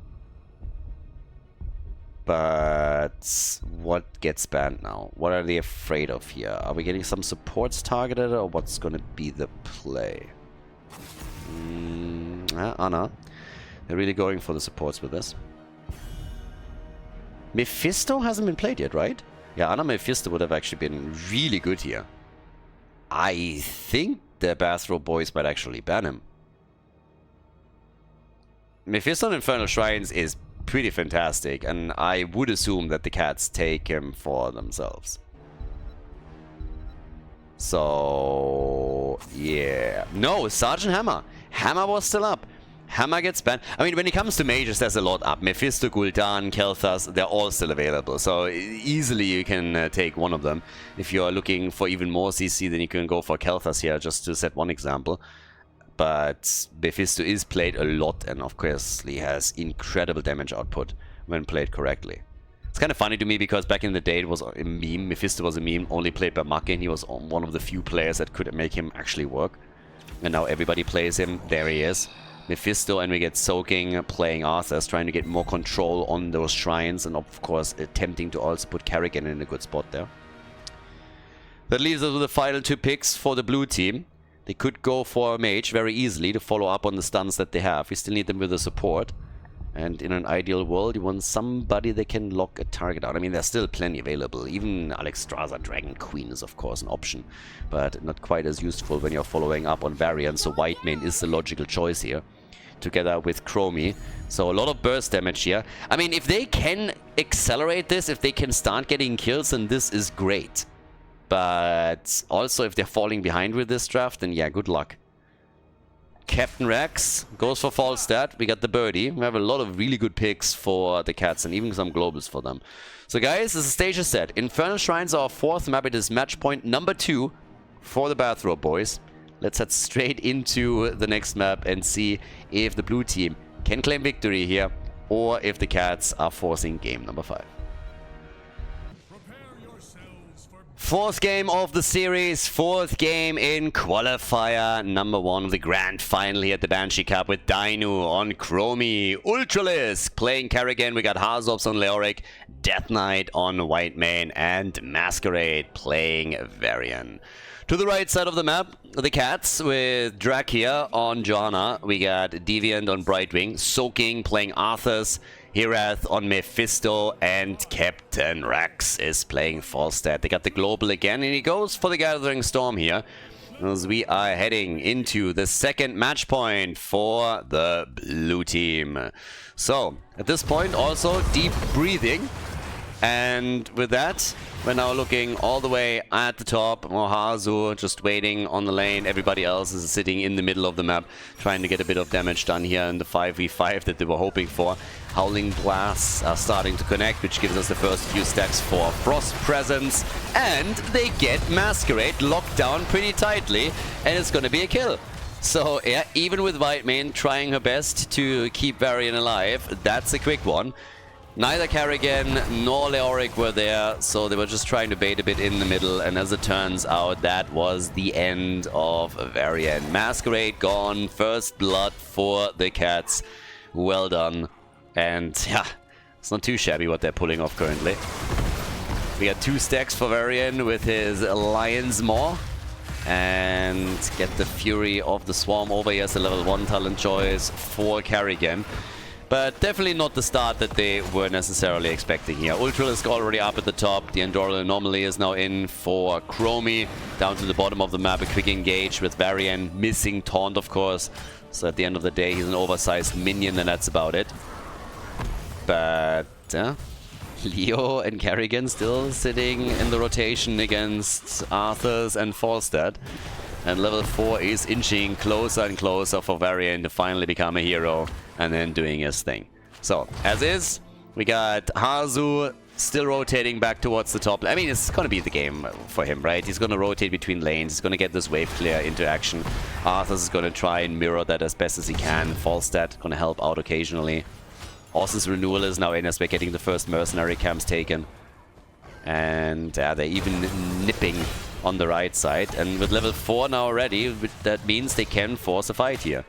But what gets banned now? What are they afraid of here? Are we getting some supports targeted, or what's gonna be the play? Anna. They're really going for the supports with this. Mephisto hasn't been played yet, right? Yeah, Anna Mephisto would have actually been really good here. I think the Bathrobe boys might actually ban him. Mephisto on Infernal Shrines is pretty fantastic, and I would assume that the cats take him for themselves. So, yeah. No, Sergeant Hammer. Hammer was still up. Hammer gets banned. I mean, when it comes to mages, there's a lot up. Mephisto, Gul'dan, Kel'Thas, they're all still available. So easily you can take one of them. If you're looking for even more CC, then you can go for Kel'Thas here, just to set one example. But Mephisto is played a lot, and of course he has incredible damage output when played correctly. It's kind of funny to me because back in the day it was a meme. Mephisto was a meme, only played by Make, and he was one of the few players that could make him actually work. And now everybody plays him. There he is. Mephisto, and we get Soaking playing Arthas, trying to get more control on those shrines, and of course attempting to also put Kerrigan in a good spot there. That leaves us with the final two picks for the blue team. They could go for a mage very easily to follow up on the stuns that they have. We still need them with the support. And in an ideal world, you want somebody that can lock a target out. I mean, there's still plenty available. Even Alexstrasza Dragon Queen is, of course, an option. But not quite as useful when you're following up on variants. So Whitemane is the logical choice here, together with Chromie. So a lot of burst damage here. I mean, if they can accelerate this, if they can start getting kills, then this is great. But also, if they're falling behind with this draft, then yeah, good luck. Captain Rex goes for Falstad. We got the birdie. We have a lot of really good picks for the cats and even some globals for them. So guys, the stage is set. Infernal Shrines are our fourth map. It is match point number 2 for the Bathrobe boys. Let's head straight into the next map and see if the blue team can claim victory here, or if the cats are forcing game number 5. Fourth game of the series, fourth game in qualifier number 1 of the grand final here at the Banshee Cup, with Dainu on Chromie, Ultralisk playing Kerrigan, we got Harzobs on Leoric, Death Knight on Whitemane, and Masquerade playing Varian. To the right side of the map, the cats with Drakia on Johanna, we got Deviant on Brightwing, Soaking playing Arthas, Hirath on Mephisto, and Captain Rex is playing Falstad. They got the global again, and he goes for the Gathering Storm here, as we are heading into the second match point for the blue team. So, at this point, also deep breathing. And with that, we're now looking all the way at the top. Mohazu just waiting on the lane. Everybody else is sitting in the middle of the map, trying to get a bit of damage done here in the 5v5 that they were hoping for. Howling Blasts are starting to connect, which gives us the first few stacks for Frost Presence. And they get Masquerade locked down pretty tightly, and it's going to be a kill. So yeah, even with Whitemane trying her best to keep Varian alive, that's a quick one. Neither Kerrigan nor Leoric were there, so they were just trying to bait a bit in the middle, and as it turns out, that was the end of Varian. Masquerade gone, first blood for the cats. Well done. And yeah, it's not too shabby what they're pulling off currently. We got 2 stacks for Varian with his Lion's Maw. And get the Fury of the Swarm over. He has a level 1 talent choice for Kerrigan. But definitely not the start that they were necessarily expecting here. Ultralisk already up at the top. The Endoral Anomaly is now in for Chromie. Down to the bottom of the map, a quick engage with Varian. Missing Taunt, of course. So at the end of the day, he's an oversized minion, and that's about it. But Leo and Kerrigan still sitting in the rotation against Arthas and Falstad. And level 4 is inching closer and closer for Varian to finally become a hero and then doing his thing. So, as is, we got Hazu still rotating back towards the top. I mean, it's going to be the game for him, right? He's going to rotate between lanes. He's going to get this wave clear into action. Arthas is going to try and mirror that as best as he can. Falstad going to help out occasionally. Austin's renewal is now in as we're getting the first mercenary camps taken. And they're even nipping on the right side. And with level 4 now already, that means they can force a fight here.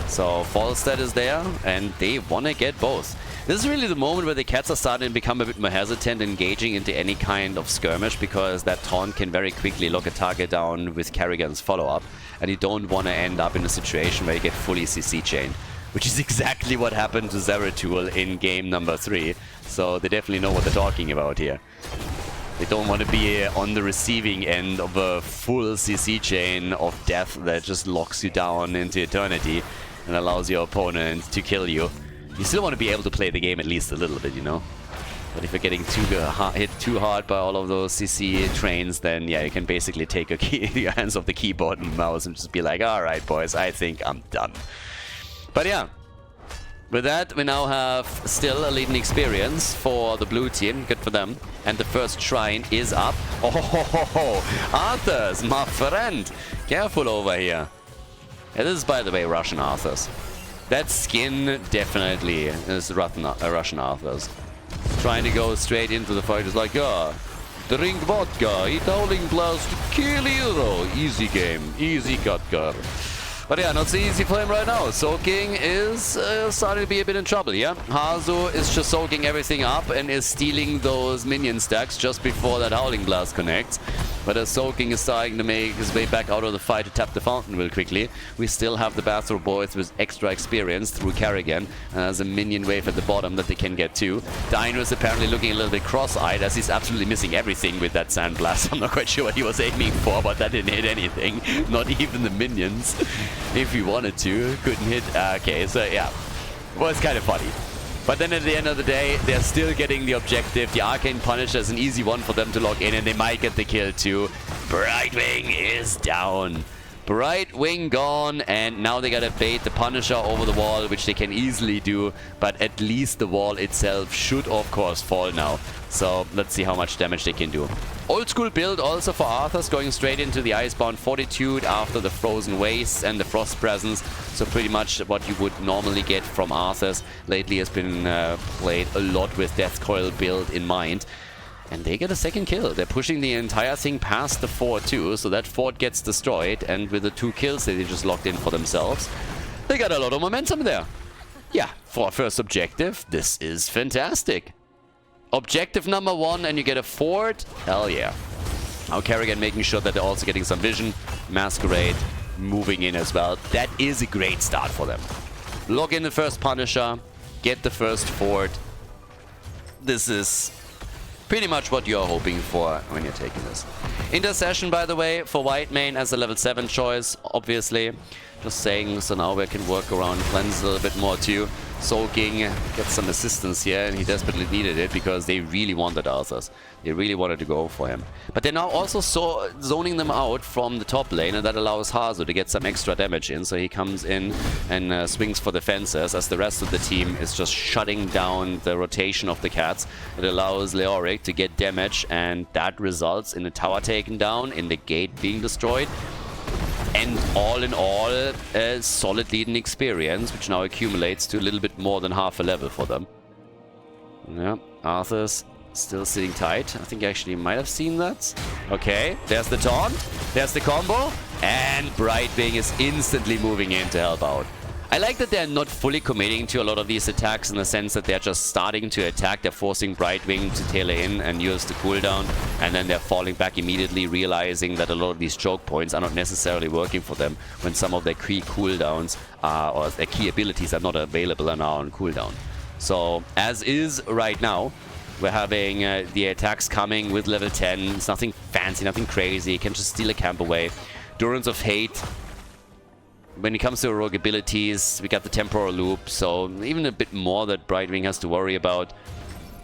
So Falstad is there, and they want to get both. This is really the moment where the cats are starting to become a bit more hesitant engaging into any kind of skirmish, because that taunt can very quickly lock a target down with Kerrigan's follow-up, and you don't want to end up in a situation where you get fully CC chained, which is exactly what happened to Zeratul in game number 3. So they definitely know what they're talking about here. They don't want to be on the receiving end of a full CC chain of death that just locks you down into eternity and allows your opponent to kill you. You still want to be able to play the game at least a little bit, you know? But if you're getting hit too hard by all of those CC trains, then yeah, you can basically take your hands off the keyboard and mouse and just be like, alright boys, I think I'm done. But yeah, with that we now have still a leading experience for the blue team, good for them. And the first shrine is up. Oh ho ho ho! Arthurs, my friend! Careful over here. Yeah, this is, by the way, Russian Arthurs. That skin definitely is Russian Arthurs. Trying to go straight into the fight is like, drink vodka, eat howling blast, kill hero. Easy game, easy cut girl. But yeah, not so easy for him right now. Soaking is starting to be a bit in trouble, yeah? Hazu is just soaking everything up and is stealing those minion stacks just before that Howling Blast connects. But as Soaking is starting to make his way back out of the fight to tap the fountain real quickly, we still have the Bathrobe boys with extra experience through Kerrigan. There's a minion wave at the bottom that they can get to. Dino is apparently looking a little bit cross-eyed as he's absolutely missing everything with that Sand Blast. I'm not quite sure what he was aiming for, but that didn't hit anything. Not even the minions. If he wanted to, couldn't hit. Okay, so yeah, well, it's kind of funny. But then at the end of the day, they're still getting the objective. The Arcane Punisher is an easy one for them to lock in, and they might get the kill too. Brightwing is down. Brightwing gone, and now they gotta bait the Punisher over the wall, which they can easily do, but at least the wall itself should of course fall now. So let's see how much damage they can do. Old school build also for Arthurs, going straight into the Icebound Fortitude after the Frozen Wastes and the Frost Presence. So pretty much what you would normally get from Arthurs. Lately has been played a lot with Death Coil build in mind. And they get a second kill. They're pushing the entire thing past the fort too, so that fort gets destroyed, and with the 2 kills that they just locked in for themselves, they got a lot of momentum there. Yeah, for our first objective, this is fantastic. Objective number 1, and you get a fort. Hell yeah. Now Kerrigan making sure that they're also getting some vision. Masquerade moving in as well. That is a great start for them. Lock in the first Punisher, get the first fort. This is pretty much what you're hoping for when you're taking this. Intercession, by the way, for White Mane as a level 7 choice, obviously. Just saying, so now we can work around Cleanse a little bit more too. Soaking gets some assistance here, and he desperately needed it because they really wanted Arthurs. They really wanted to go for him. But they're now also zoning them out from the top lane, and that allows Hazu to get some extra damage in. So he comes in and swings for the fences as the rest of the team is just shutting down the rotation of the cats. It allows Leoric to get damage, and that results in the tower taken down, in the gate being destroyed. And all in all, a solid leading experience, which now accumulates to a little bit more than half a level for them. Yeah, Arthur's still sitting tight. I think I actually might have seen that. Okay, there's the taunt, there's the combo, and Brightwing is instantly moving in to help out. I like that they're not fully committing to a lot of these attacks in the sense that they're just starting to attack. They're forcing Brightwing to tailor in and use the cooldown, and then they're falling back immediately, realizing that a lot of these choke points are not necessarily working for them when some of their key cooldowns or their key abilities are not available and are on cooldown. So, as is right now, we're having the attacks coming with level 10. It's nothing fancy, nothing crazy. You can just steal a camp away. Durance of Hate. When it comes to rogue abilities, we got the Temporal Loop, so even a bit more that Brightwing has to worry about.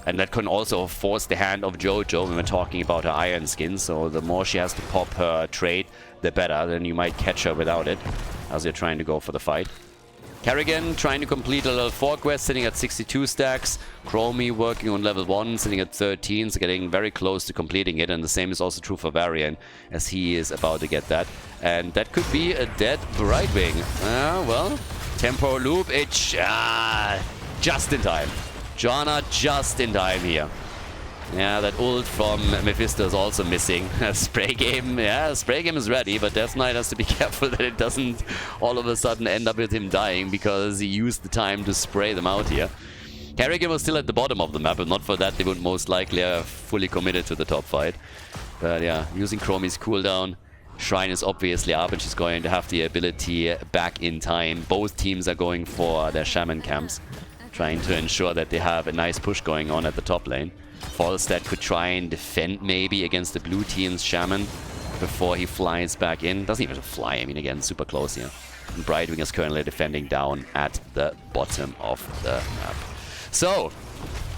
And that can also force the hand of Jojo when we're talking about her Iron Skin, so the more she has to pop her trait, the better. Then you might catch her without it, as you're trying to go for the fight. Kerrigan trying to complete a level 4 quest, sitting at 62 stacks. Chromie working on level 1, sitting at 13, so getting very close to completing it. And the same is also true for Varian, as he is about to get that. And that could be a dead Brightwing. Well, Temporal Loop, it's just in time. Joanna just in time here. Yeah, that ult from Mephisto is also missing. Spray game, yeah, Spray game is ready, but Death Knight has to be careful that it doesn't all of a sudden end up with him dying because he used the time to spray them out here. Kerrigan was still at the bottom of the map, and not for that they would most likely have fully committed to the top fight. But yeah, using Chromie's cooldown. Shrine is obviously up, and she's going to have the ability back in time. Both teams are going for their Shaman camps, trying to ensure that they have a nice push going on at the top lane. Falstad could try and defend maybe against the blue team's Shaman before he flies back in. Doesn't even fly, I mean, again, super close here. And Brightwing is currently defending down at the bottom of the map. So,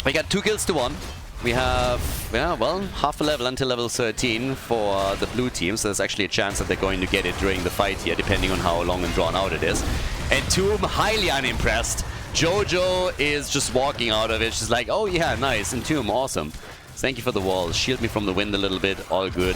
we got 2 kills to 1. We have, yeah, well, half a level until level 13 for the blue team, so there's actually a chance that they're going to get it during the fight here, depending on how long and drawn out it is. And Tomb, highly unimpressed. Jojo is just walking out of it. She's like, oh yeah, nice. And Tomb, awesome. Thank you for the wall. Shield me from the wind a little bit, all good.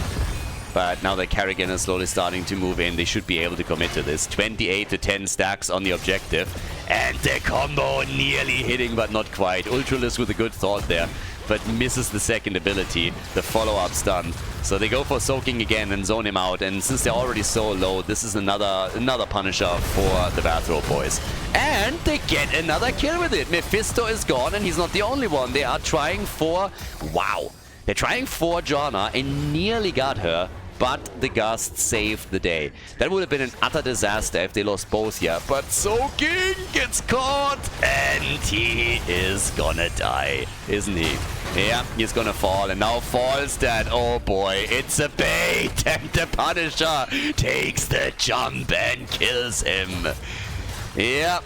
But now that Kerrigan is slowly starting to move in, they should be able to commit to this. 28 to 10 stacks on the objective. And the combo nearly hitting, but not quite. Ultralis with a good thought there, but misses the second ability. The follow-up stun. So they go for soaking again and zone him out. And since they're already so low, this is another Punisher for the Bathrobe boys. And they get another kill with it. Mephisto is gone, and he's not the only one. They are trying for... Wow. They're trying for Joanna and nearly got her. But the Gust saved the day. That would have been an utter disaster if they lost both here. But Soaking gets caught, and he is gonna die, isn't he? Yeah, he's gonna fall, and now Falstad. Oh boy, it's a bait, and the Punisher takes the jump and kills him. Yeah,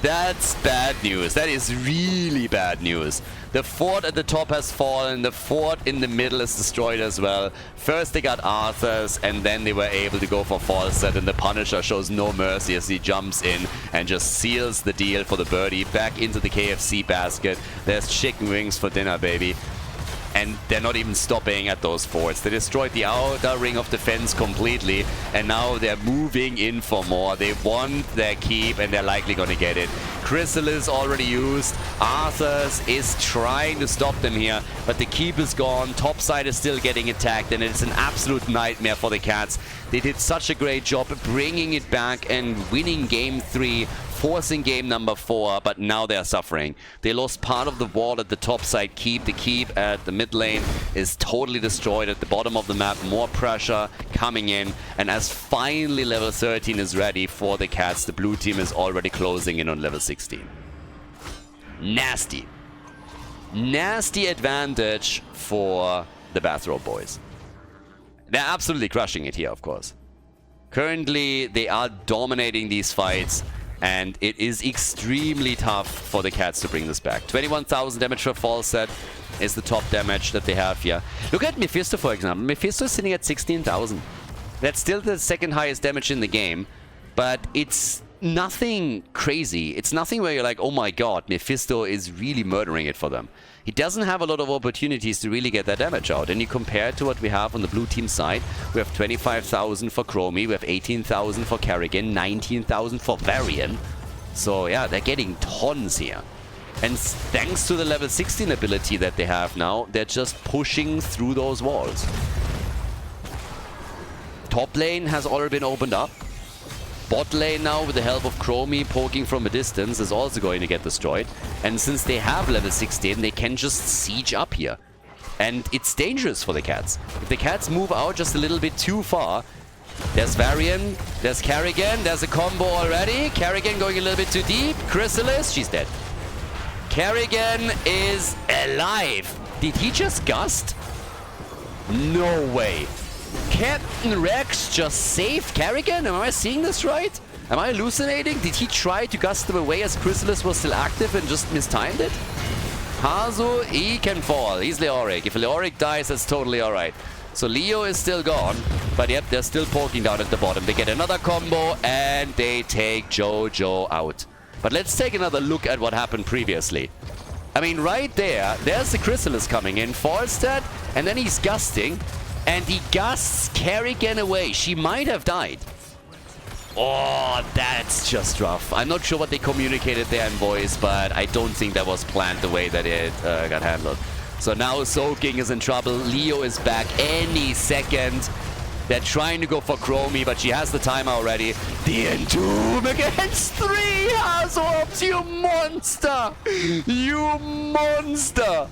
that's bad news. That is really bad news. The fort at the top has fallen. The fort in the middle is destroyed as well. First they got Arthur's, and then they were able to go for Falstad, and the Punisher shows no mercy as he jumps in and just seals the deal for the birdie. Back into the KFC basket. There's chicken wings for dinner, baby. And they're not even stopping at those forts. They destroyed the outer ring of defense completely, and now they're moving in for more. They want their keep, and they're likely going to get it. Chrysalis already used. Arthur's is trying to stop them here, but the keep is gone. Topside is still getting attacked, and it's an absolute nightmare for the Cats. They did such a great job bringing it back and winning game 3, forcing game number 4, but now they're suffering. They lost part of the wall at the top side keep. The keep at the mid lane is totally destroyed at the bottom of the map. More pressure coming in, and as finally level 13 is ready for the Cats, the blue team is already closing in on level 16. Nasty. Nasty advantage for the Bathrobe boys. They're absolutely crushing it here, of course. Currently, they are dominating these fights, and it is extremely tough for the Cats to bring this back. 21,000 damage for Falstad is the top damage that they have here. Look at Mephisto, for example. Mephisto is sitting at 16,000. That's still the second highest damage in the game, but it's nothing crazy. It's nothing where you're like, oh my god, Mephisto is really murdering it for them. He doesn't have a lot of opportunities to really get that damage out. And you compare it to what we have on the blue team side. We have 25,000 for Chromie, we have 18,000 for Kerrigan, 19,000 for Varian. So yeah, they're getting tons here. And thanks to the level 16 ability that they have now, they're just pushing through those walls. Top lane has already been opened up. Bot lane now, with the help of Chromie poking from a distance, is also going to get destroyed. And since they have level 16, they can just siege up here. And it's dangerous for the Cats. If the Cats move out just a little bit too far, there's Varian, there's Kerrigan, there's a combo already. Kerrigan going a little bit too deep. Chrysalis, she's dead. Kerrigan is alive. Did he just gust? No way. Captain Rex just saved Kerrigan? Am I seeing this right? Am I hallucinating? Did he try to gust them away as Chrysalis was still active and just mistimed it? Hazu, he can fall. He's Leoric. If Leoric dies, that's totally alright. So Leo is still gone, but yep, they're still poking down at the bottom. They get another combo, and they take Jojo out. But let's take another look at what happened previously. I mean, right there, there's the Chrysalis coming in. Falstad, and then he's gusting. And he gusts Kerrigan away. She might have died. Oh, that's just rough. I'm not sure what they communicated there in voice, but I don't think that was planned the way that it got handled. So now Soaking is in trouble. Leo is back any second. They're trying to go for Chromie, but she has the timer already. The Entomb against 3 Hazorbs, you monster! You monster!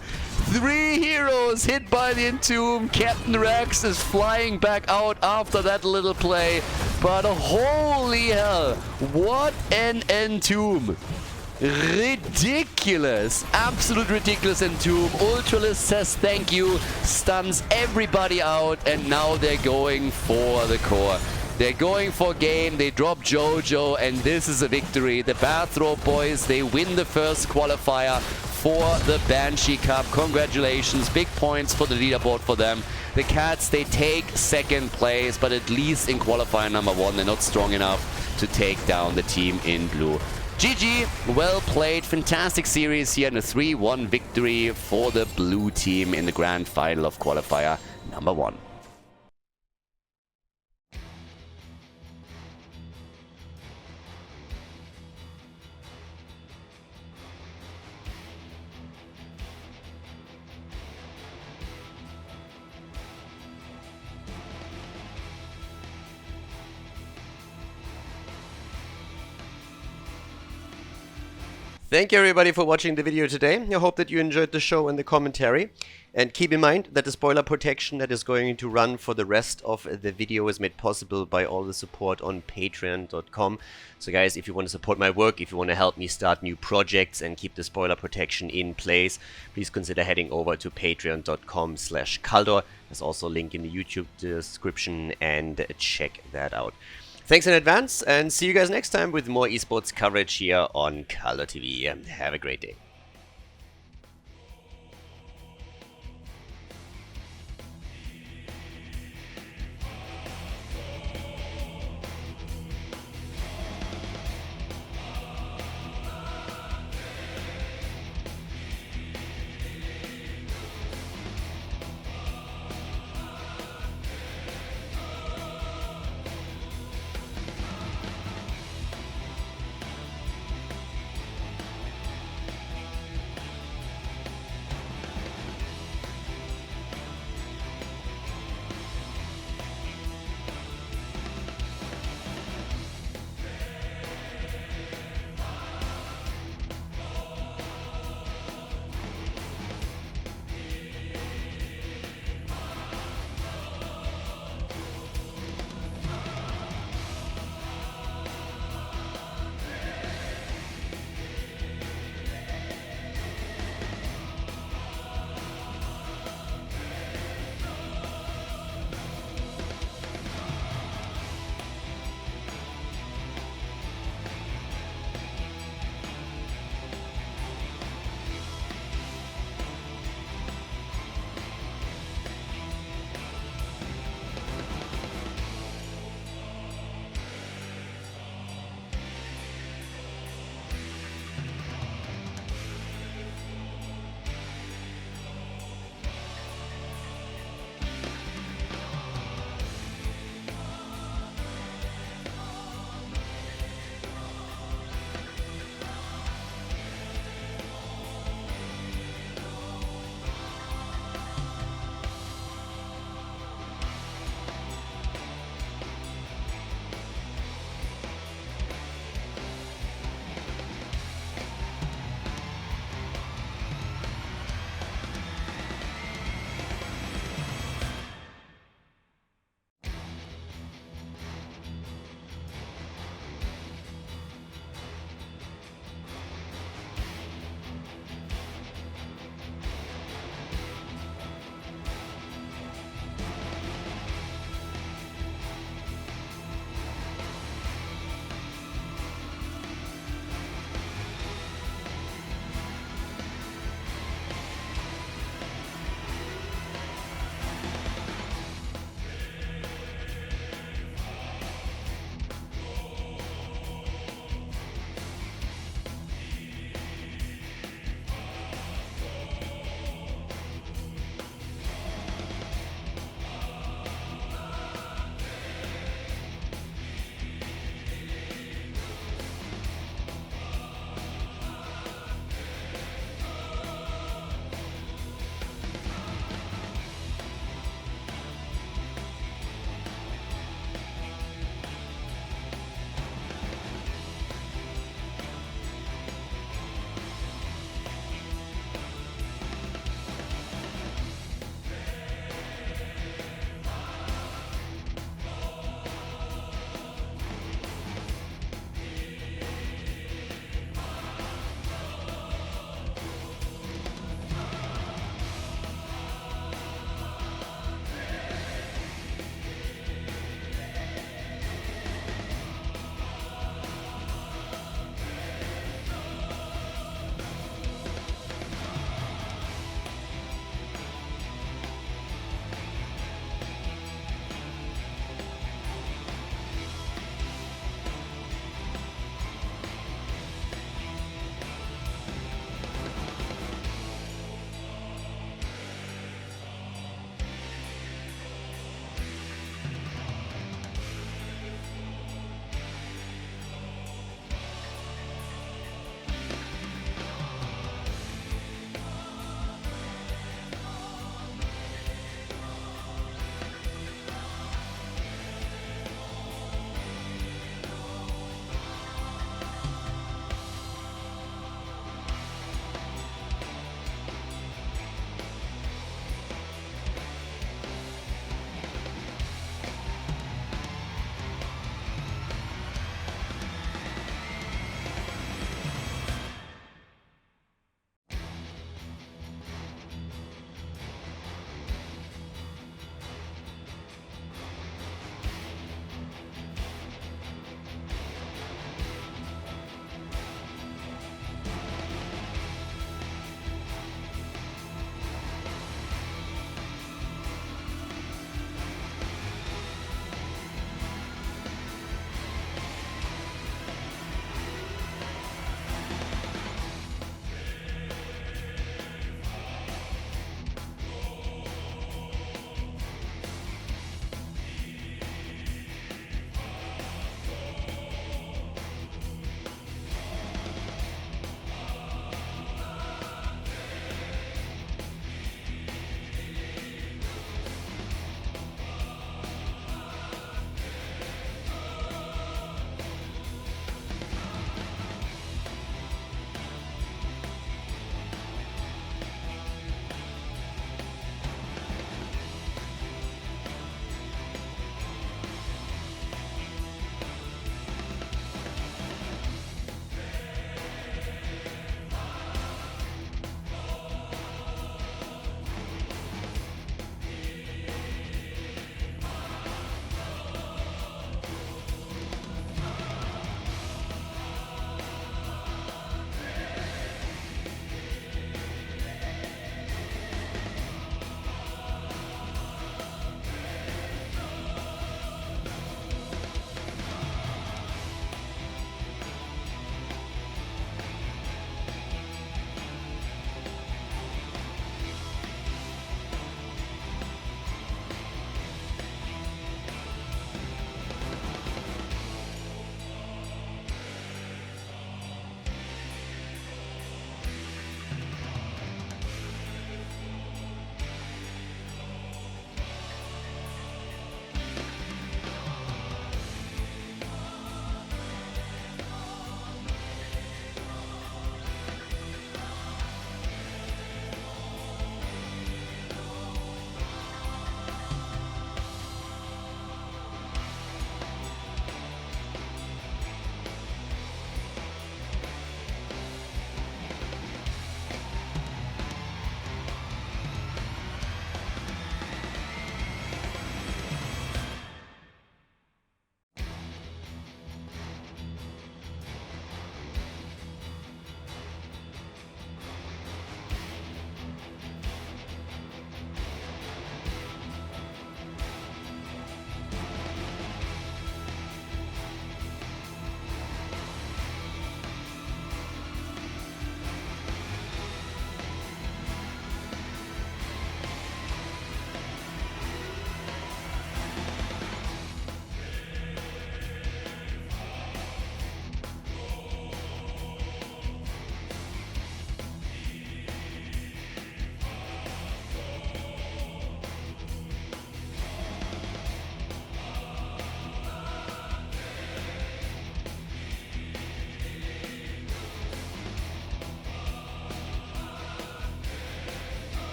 3 heroes hit by the Entomb. Captain Rex is flying back out after that little play. But holy hell, what an Entomb! Ridiculous, absolute ridiculous Entomb. Ultralist says thank you, stuns everybody out, and now they're going for the core. They're going for game, they drop Jojo, and this is a victory. The Bathrobe boys, they win the first qualifier for the Banshee Cup. Congratulations, big points for the leaderboard for them. The Cats, they take second place, but at least in qualifier number 1, they're not strong enough to take down the team in blue. GG, well played, fantastic series here, and a 3-1 victory for the blue team in the grand final of qualifier number 1. Thank you everybody for watching the video today. I hope that you enjoyed the show and the commentary. And keep in mind that the spoiler protection that is going to run for the rest of the video is made possible by all the support on patreon.com. So guys, if you want to support my work, if you want to help me start new projects and keep the spoiler protection in place, please consider heading over to patreon.com/Khaldor. There's also a link in the YouTube description, and check that out. Thanks in advance, and see you guys next time with more esports coverage here on Khaldor TV. Have a great day.